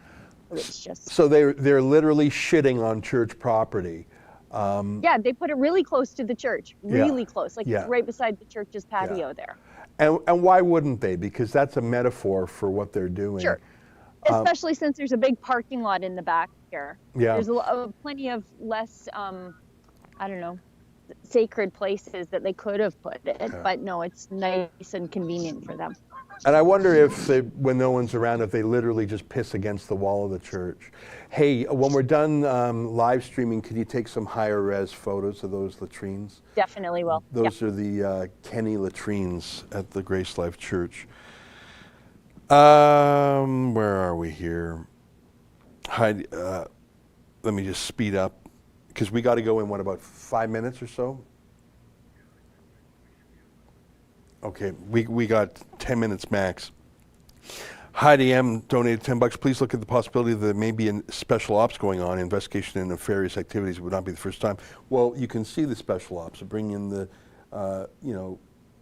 So it's just. So they're literally shitting on church property. Yeah, they put it really close to the church, really close, like right beside the church's patio there. And why wouldn't they? Because that's a metaphor for what they're doing. Sure. Especially since there's a big parking lot in the back here. Yeah. There's plenty of less, I don't know, sacred places that they could have put it, but no, it's nice and convenient for them. And I wonder if when no one's around, if they literally just piss against the wall of the church. Hey, when we're done live streaming, could you take some higher res photos of those latrines? Definitely will. Those are the Kenney latrines at the GraceLife Church. Where are we here? Heidi, let me just speed up because we got to go in, what, about 5 minutes or so? Okay, we got 10 minutes max. Heidi M. donated $10. Please look at the possibility that there may be a special ops going on, investigation and nefarious activities. It would not be the first time. Well, you can see the special ops. Bring in the,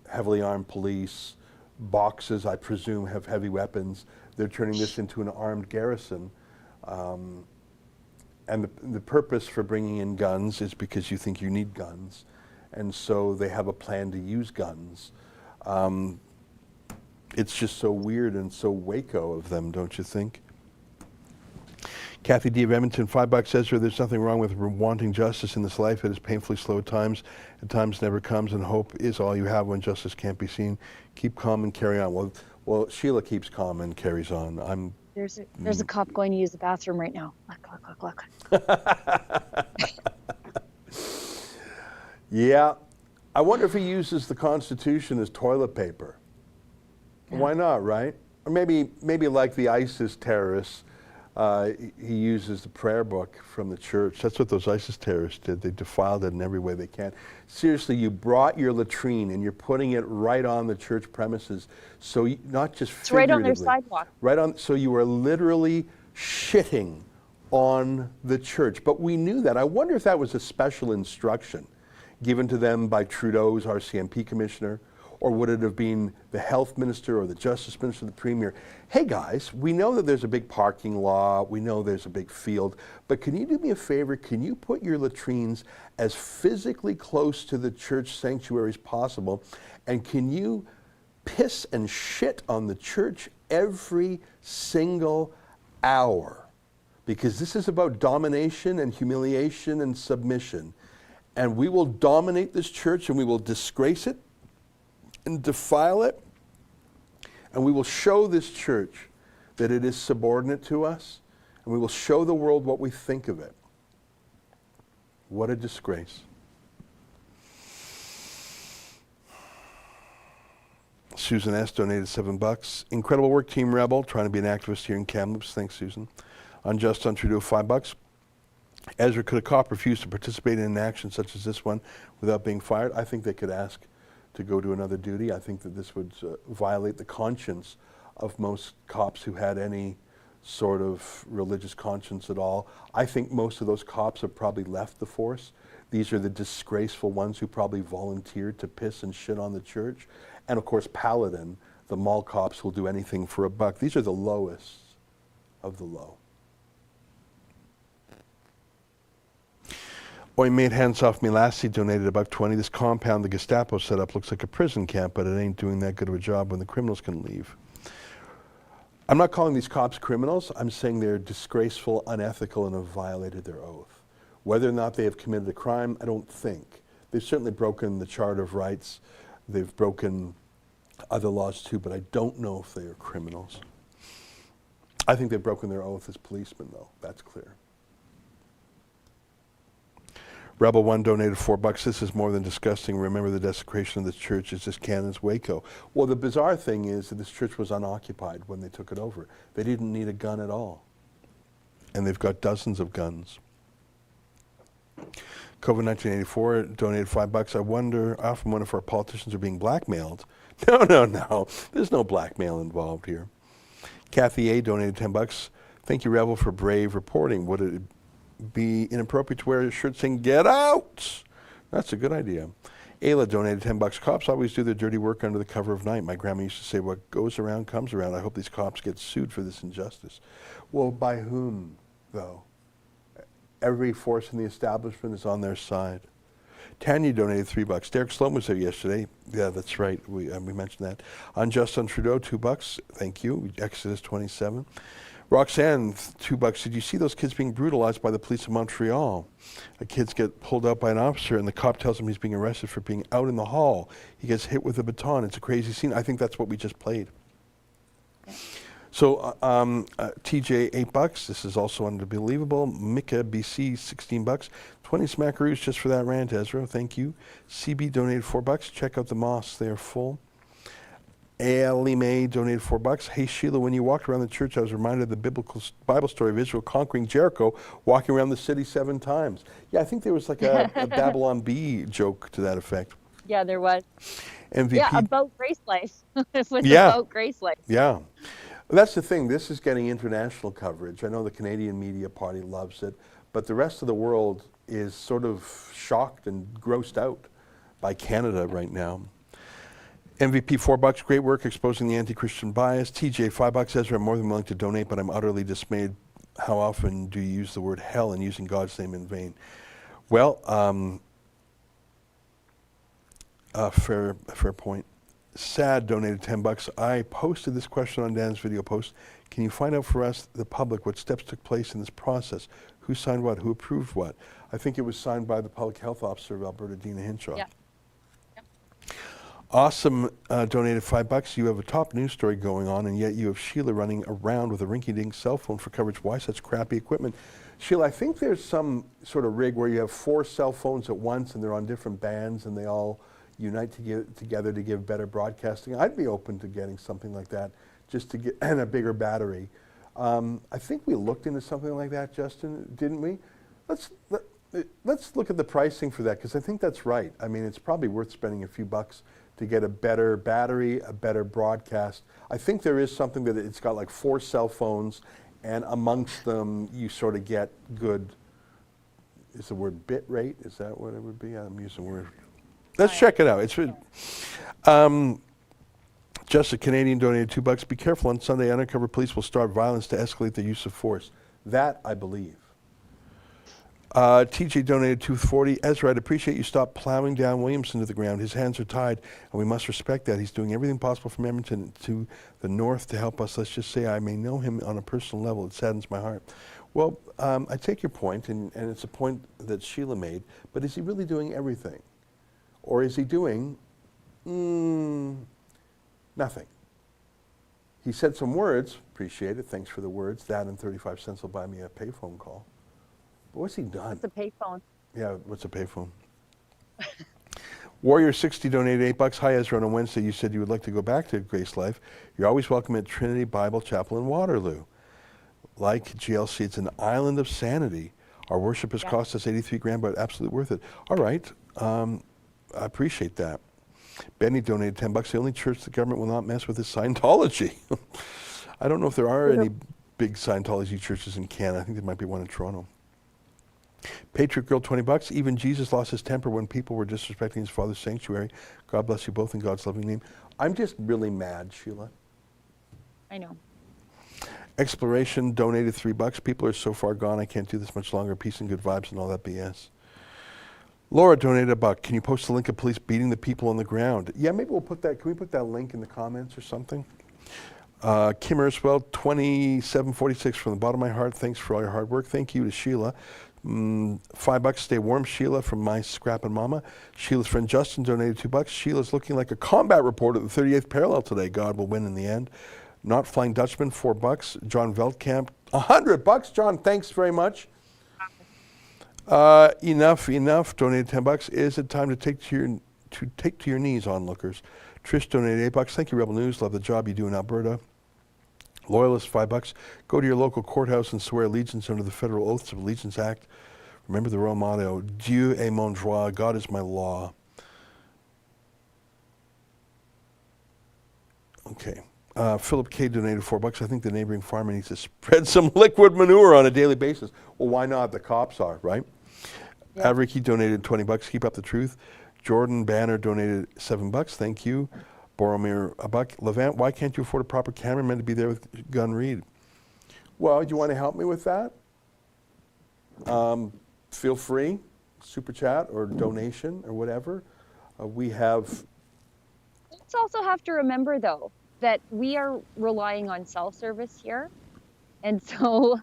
heavily armed police. Boxes, I presume, have heavy weapons. They're turning this into an armed garrison. And the purpose for bringing in guns is because you think you need guns. And so they have a plan to use guns. It's just so weird and so Waco of them, don't you think? Kathy D. of Edmonton, $5. Ezra, there's nothing wrong with wanting justice in this life. It is painfully slow at times never comes, and hope is all you have when justice can't be seen. Keep calm and carry on. Well, Sheila keeps calm and carries on. There's a cop going to use the bathroom right now. Look. Yeah. I wonder if he uses the Constitution as toilet paper. Yeah. Why not, right? Or maybe like the ISIS terrorists, he uses the prayer book from the church. That's what those ISIS terrorists did. They defiled it in every way they can. Seriously, you brought your latrine and you're putting it right on the church premises. So not just figuratively. It's right on their sidewalk. Right on. So you are literally shitting on the church. But we knew that. I wonder if that was a special instruction given to them by Trudeau's RCMP commissioner, or would it have been the health minister or the justice minister, the premier? Hey guys, we know that there's a big parking lot, we know there's a big field, but can you do me a favor? Can you put your latrines as physically close to the church sanctuary as possible? And can you piss and shit on the church every single hour? Because this is about domination and humiliation and submission. And we will dominate this church and we will disgrace it and defile it, and we will show this church that it is subordinate to us, and we will show the world what we think of it. What a disgrace. Susan S. donated $7. Incredible work, Team Rebel, trying to be an activist here in Kamloops. Thanks, Susan. Unjust on Trudeau, $5. Ezra, could a cop refuse to participate in an action such as this one without being fired? I think they could ask to go to another duty. I think that this would violate the conscience of most cops who had any sort of religious conscience at all. I think most of those cops have probably left the force. These are the disgraceful ones who probably volunteered to piss and shit on the church. And of course, Paladin, the mall cops will do anything for a buck. These are the lowest of the low. Oi, mate, hands off me. Lassie donated $1.20. This compound the Gestapo set up looks like a prison camp, but it ain't doing that good of a job when the criminals can leave. I'm not calling these cops criminals. I'm saying they're disgraceful, unethical, and have violated their oath. Whether or not they have committed a crime, I don't think. They've certainly broken the Charter of Rights. They've broken other laws too, but I don't know if they are criminals. I think they've broken their oath as policemen, though. That's clear. Rebel 1 donated $4. This is more than disgusting. Remember, the desecration of this church is just Canada's Waco. Well, the bizarre thing is that this church was unoccupied when they took it over. They didn't need a gun at all. And they've got dozens of guns. COVID 1984 donated $5. I often wonder if our politicians are being blackmailed. No. There's no blackmail involved here. Kathy A. donated $10. Thank you, Rebel, for brave reporting. Would it be inappropriate to wear a shirt saying "Get out"? That's a good idea. Ayla donated $10. Cops always do their dirty work under the cover of night. My grandma used to say, "What goes around comes around." I hope these cops get sued for this injustice. Well, by whom, though? Every force in the establishment is on their side. Tanya donated $3. Derek Sloan was there yesterday. Yeah, that's right. We mentioned that. On Justin Trudeau, $2. Thank you. Exodus 27. Roxanne, $2. Did you see those kids being brutalized by the police of Montreal? The kids get pulled out by an officer, and the cop tells him he's being arrested for being out in the hall. He gets hit with a baton. It's a crazy scene. I think that's what we just played. So TJ, $8. This is also unbelievable. Mika BC, $16. 20 smackaroos just for that rant, Ezra. Thank you. CB donated $4. Check out the mosques. They are full. Ali May donated $4. Hey Sheila, when you walked around the church, I was reminded of the Bible story of Israel conquering Jericho, walking around the city 7 times. Yeah, I think there was like a Babylon Bee joke to that effect. Yeah, there was. MVP. Yeah, about GraceLife. It was about GraceLife. Yeah. That's the thing. This is getting international coverage. I know the Canadian media party loves it, but the rest of the world is sort of shocked and grossed out by Canada right now. MVP, $4. Great work exposing the anti-Christian bias. TJ, $5. Ezra, I'm more than willing to donate, but I'm utterly dismayed. How often do you use the word hell and using God's name in vain? Well, fair point. Sad donated $10. I posted this question on Dan's video post. Can you find out for us, the public, what steps took place in this process? Who signed what? Who approved what? I think it was signed by the public health officer of Alberta, Dina Hinshaw. Yeah. Awesome donated $5. You have a top news story going on, and yet you have Sheila running around with a rinky-dink cell phone for coverage. Why such crappy equipment? Sheila, I think there's some sort of rig where you have 4 cell phones at once, and they're on different bands, and they all unite together to give better broadcasting. I'd be open to getting something like that, just to get and a bigger battery. I think we looked into something like that, Justin, didn't we? Let's look at the pricing for that, because I think that's right. I mean, it's probably worth spending a few bucks to get a better battery, a better broadcast. I think there is something that it's got like 4 cell phones, and amongst them you sort of get good, is the word bit rate? Is that what it would be? I'm using the word. Let's check it out. It's just a Canadian donated $2. Be careful on Sunday. Undercover police will start violence to escalate the use of force. That I believe. TJ donated $2.40. Ezra, I'd appreciate you stop plowing down Williamson to the ground. His hands are tied, and we must respect that. He's doing everything possible from Edmonton to the north to help us. Let's just say I may know him on a personal level. It saddens my heart. Well, I take your point, and it's a point that Sheila made, but is he really doing everything? Or is he doing nothing? He said some words, appreciate it, thanks for the words. That and 35 cents will buy me a payphone call. But what's he done? It's a payphone. Yeah, what's a payphone? Warrior 60 donated $8. Hi Ezra, on Wednesday you said you would like to go back to GraceLife. You're always welcome at Trinity Bible Chapel in Waterloo. Like GLC, it's an island of sanity. Our worship has cost us $83,000, but absolutely worth it. All right. I appreciate that. Benny donated $10. The only church the government will not mess with is Scientology. I don't know if there are any big Scientology churches in Canada. I think there might be one in Toronto. Patriot Girl, $20. Even Jesus lost his temper when people were disrespecting his father's sanctuary. God bless you both in God's loving name. I'm just really mad, Sheila. I know. Exploration donated $3. People are so far gone, I can't do this much longer. Peace and good vibes and all that BS. Laura donated $1. Can you post a link of police beating the people on the ground? Yeah, maybe we'll put that. Can we put that link in the comments or something? Kim Erswell, 2746 from the bottom of my heart. Thanks for all your hard work. Thank you to Sheila. $5. Stay warm, Sheila, from my scrapping mama. Sheila's friend Justin donated $2. Sheila's looking like a combat reporter at the 38th parallel today. God will win in the end. Not Flying Dutchman, $4. John Veldkamp, $100. John, thanks very much. Enough. Donated $10. Is it time to take to your knees, onlookers? Trish donated $8. Thank you, Rebel News. Love the job you do in Alberta. Loyalist, $5. Go to your local courthouse and swear allegiance under the Federal Oaths of Allegiance Act. Remember the royal motto, Dieu est mon droit, God is my law. Okay. Philip K. donated $4. I think the neighboring farmer needs to spread some liquid manure on a daily basis. Well, why not? The cops are, right? Yeah. Iraqi donated $20. Keep up the truth. Jordan Banner donated $7. Thank you. Boromir a buck. Levant, why can't you afford a proper cameraman to be there with Gunn Reid? Well, do you want to help me with that? Feel free, super chat or donation or whatever. We have. Let's also have to remember, though, that we are relying on cell service here, and so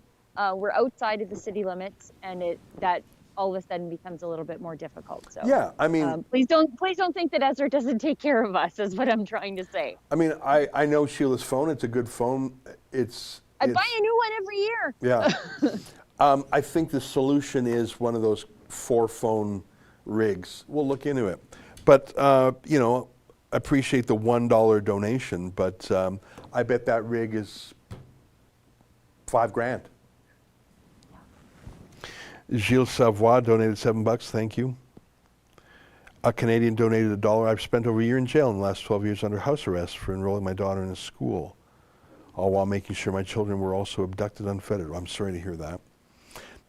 we're outside of the city limits, and that all of a sudden becomes a little bit more difficult. So Yeah, I mean, please don't think that Ezra doesn't take care of us, is what I'm trying to say. I mean, I know Sheila's phone. It's a good phone. I buy a new one every year. Yeah. I think the solution is one of those 4-phone rigs. We'll look into it. But, you know, appreciate the $1 donation, but I bet that rig is $5,000. Gilles Savoie donated $7. Thank you. A Canadian donated $1. I've spent over a year in jail in the last 12 years under house arrest for enrolling my daughter in a school, all while making sure my children were also abducted unfettered. I'm sorry to hear that.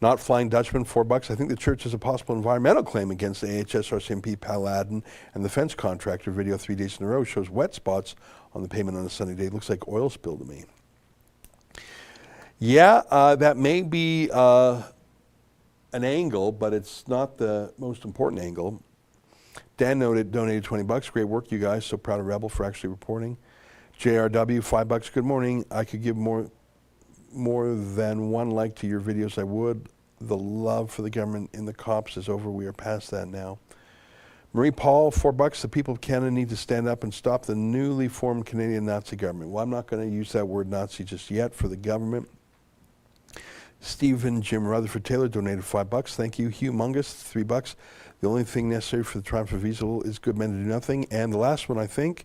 Not Flying Dutchman, $4. I think the church has a possible environmental claim against the AHS, RCMP, Paladin, and the fence contractor. Video 3 days in a row shows wet spots on the pavement on a sunny day. It looks like oil spill to me. Yeah, that may be an angle, but it's not the most important angle. Dan donated $20. Great work, you guys. So proud of Rebel for actually reporting. JRW, $5. Good morning. I could give more than one like to your videos. I would. The love for the government in the cops is over. We are past that now. Marie Paul, $4. The people of Canada need to stand up and stop the newly formed Canadian Nazi government. Well, I'm not going to use that word Nazi just yet for the government. Stephen Jim Rutherford Taylor donated $5. Thank you. Hugh Mungus, $3. The only thing necessary for the triumph of evil is good men to do nothing. And the last one, I think,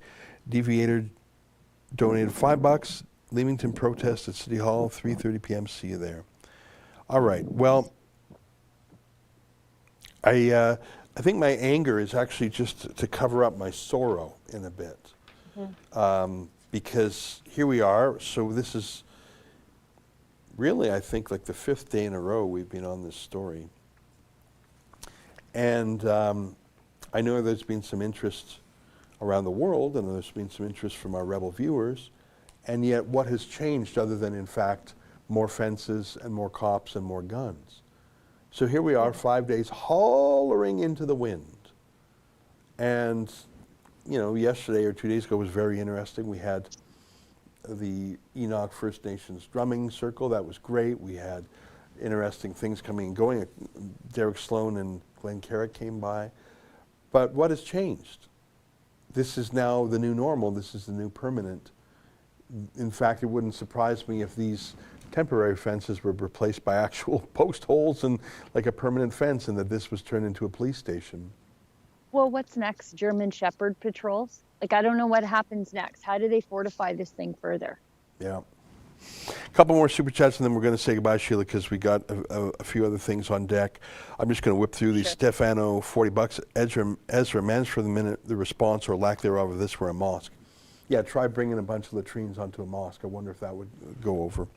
Deviator donated $5. Leamington protest at City Hall, 3:30 p.m. See you there. All right. Well, I think my anger is actually just to cover up my sorrow in a bit, because here we are. So this is really, I think, like the 5th day in a row we've been on this story. And I know there's been some interest around the world, and there's been some interest from our Rebel viewers. And yet what has changed other than, in fact, more fences and more cops and more guns? So here we are, 5 days, hollering into the wind. And, you know, yesterday or 2 days ago was very interesting. We had the Enoch First Nations drumming circle. That was great. We had interesting things coming and going. Derek Sloan and Glenn Carrick came by. But what has changed? This is now the new normal. This is the new permanent. In fact, it wouldn't surprise me if these temporary fences were replaced by actual post holes and like a permanent fence, and that this was turned into a police station. Well, what's next? German Shepherd patrols? Like, I don't know what happens next. How do they fortify this thing further? Yeah. A couple more super chats, and then we're going to say goodbye, Sheila, because we got a few other things on deck. I'm just going to whip through these. Sure. Stefano, $40. Ezra, manage for the minute the response or lack thereof of this were a mosque. Yeah, try bringing a bunch of latrines onto a mosque. I wonder if that would go over.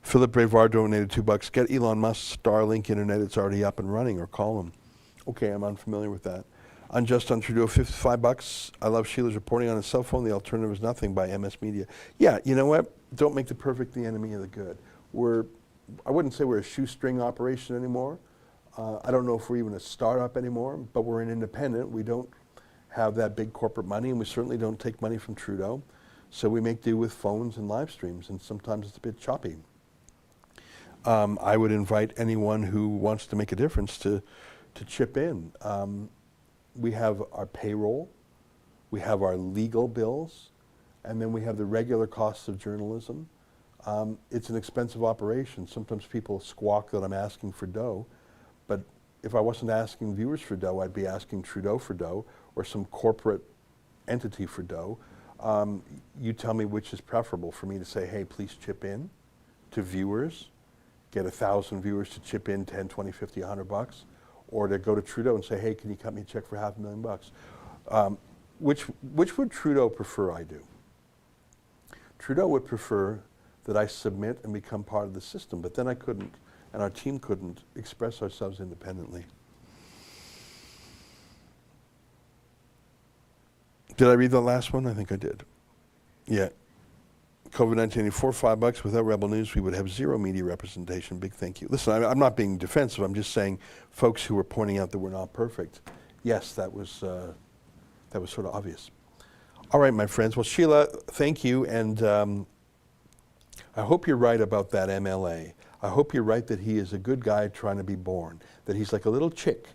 Philip Brevard donated $2. Get Elon Musk's Starlink internet. It's already up and running, or call him. Okay, I'm unfamiliar with that. Unjust on Trudeau, $55. I love Sheila's reporting on his cell phone. The alternative is nothing by MS Media. Yeah, you know what? Don't make the perfect the enemy of the good. I wouldn't say we're a shoestring operation anymore. I don't know if we're even a startup anymore, but we're an independent. We don't have that big corporate money, and we certainly don't take money from Trudeau. So we make do with phones and live streams, and sometimes it's a bit choppy. I would invite anyone who wants to make a difference to chip in. We have our payroll, we have our legal bills, and then we have the regular costs of journalism. It's an expensive operation. Sometimes people squawk that I'm asking for dough, but if I wasn't asking viewers for dough, I'd be asking Trudeau for dough or some corporate entity for dough. You tell me which is preferable for me to say, hey, please chip in to viewers get 1,000 viewers to chip in 10, 20, 50, $100, or to go to Trudeau and say, hey, can you cut me a check for $500,000? Which would Trudeau prefer I do? Trudeau would prefer that I submit and become part of the system, but then I couldn't, and our team couldn't express ourselves independently. Did I read the last one? I think I did. Yeah. COVID-19 84, $5. Without Rebel News, we would have zero media representation. Big thank you. Listen, I'm not being defensive. I'm just saying folks who were pointing out that we're not perfect. Yes, that was sort of obvious. All right, my friends. Well, Sheila, thank you. And I hope you're right about that MLA. I hope you're right that he is a good guy trying to be born, that he's like a little chick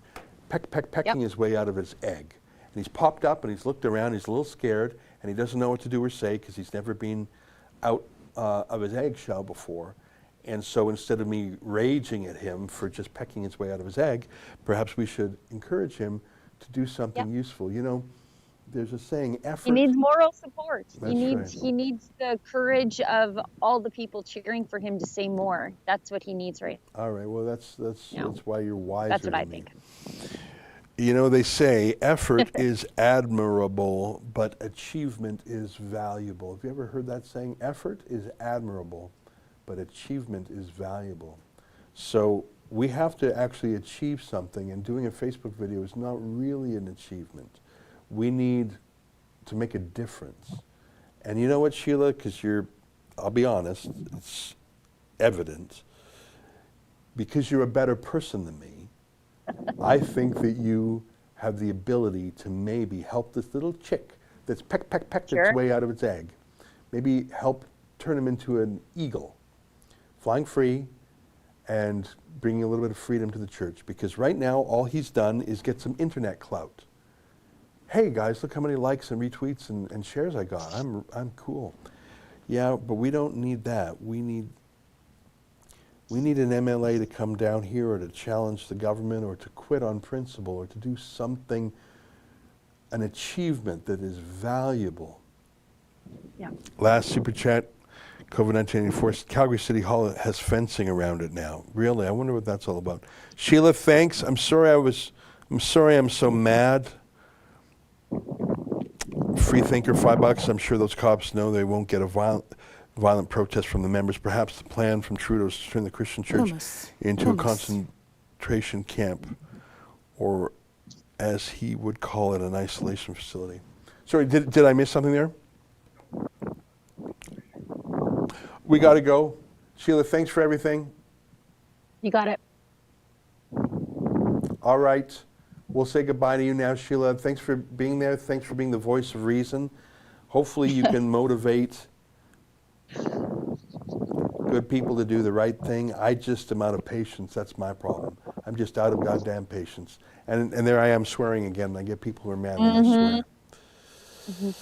pecking his way out of his egg. And he's popped up and he's looked around, he's a little scared, and he doesn't know what to do or say because he's never been out of his eggshell before. And so instead of me raging at him for just pecking his way out of his egg, perhaps we should encourage him to do something useful. You know, there's a saying, effort. He needs moral support. That's He needs the courage of all the people cheering for him to say more. That's what he needs right now. All right, well, that's why you're wiser That's what I than me. think. You know, they say effort is admirable, but achievement is valuable. Have you ever heard that saying? Effort is admirable, but achievement is valuable. So we have to actually achieve something, and doing a Facebook video is not really an achievement. We need to make a difference. And you know what, Sheila, because I'll be honest, it's evident, because you're a better person than me, I think that you have the ability to maybe help this little chick that's pecked its way out of its egg. Maybe help turn him into an eagle, flying free and bringing a little bit of freedom to the church. Because right now, all he's done is get some internet clout. Hey guys, look how many likes and retweets and shares I got. I'm cool. Yeah, but we don't need that. We need an MLA to come down here or to challenge the government or to quit on principle or to do something, an achievement that is valuable. Yeah. Last super chat, COVID-19 enforced. Calgary City Hall has fencing around it now. Really, I wonder what that's all about. Sheila, thanks. I'm sorry I'm so mad. Freethinker, $5. I'm sure those cops know they won't get a violent protest from the members. Perhaps the plan from Trudeau is to turn the Christian church into a concentration camp, or as he would call it, an isolation facility. Sorry, did I miss something there? We got to go. Sheila, thanks for everything. You got it. All right. We'll say goodbye to you now, Sheila. Thanks for being there. Thanks for being the voice of reason. Hopefully you can motivate good people to do the right thing. I just am out of patience. That's my problem. I'm just out of goddamn patience. And there I am swearing again. I get people who are mad when I swear.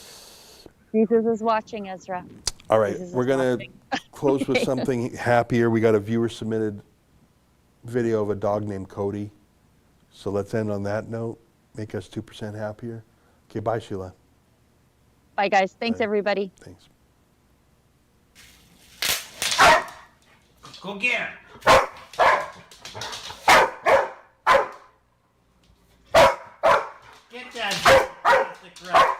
Jesus is watching, Ezra. All right, we're going to close with something happier. We got a viewer-submitted video of a dog named Cody. So let's end on that note. Make us 2% happier. Okay, bye, Sheila. Bye, guys. Thanks, everybody. Thanks. Go get him. Get that.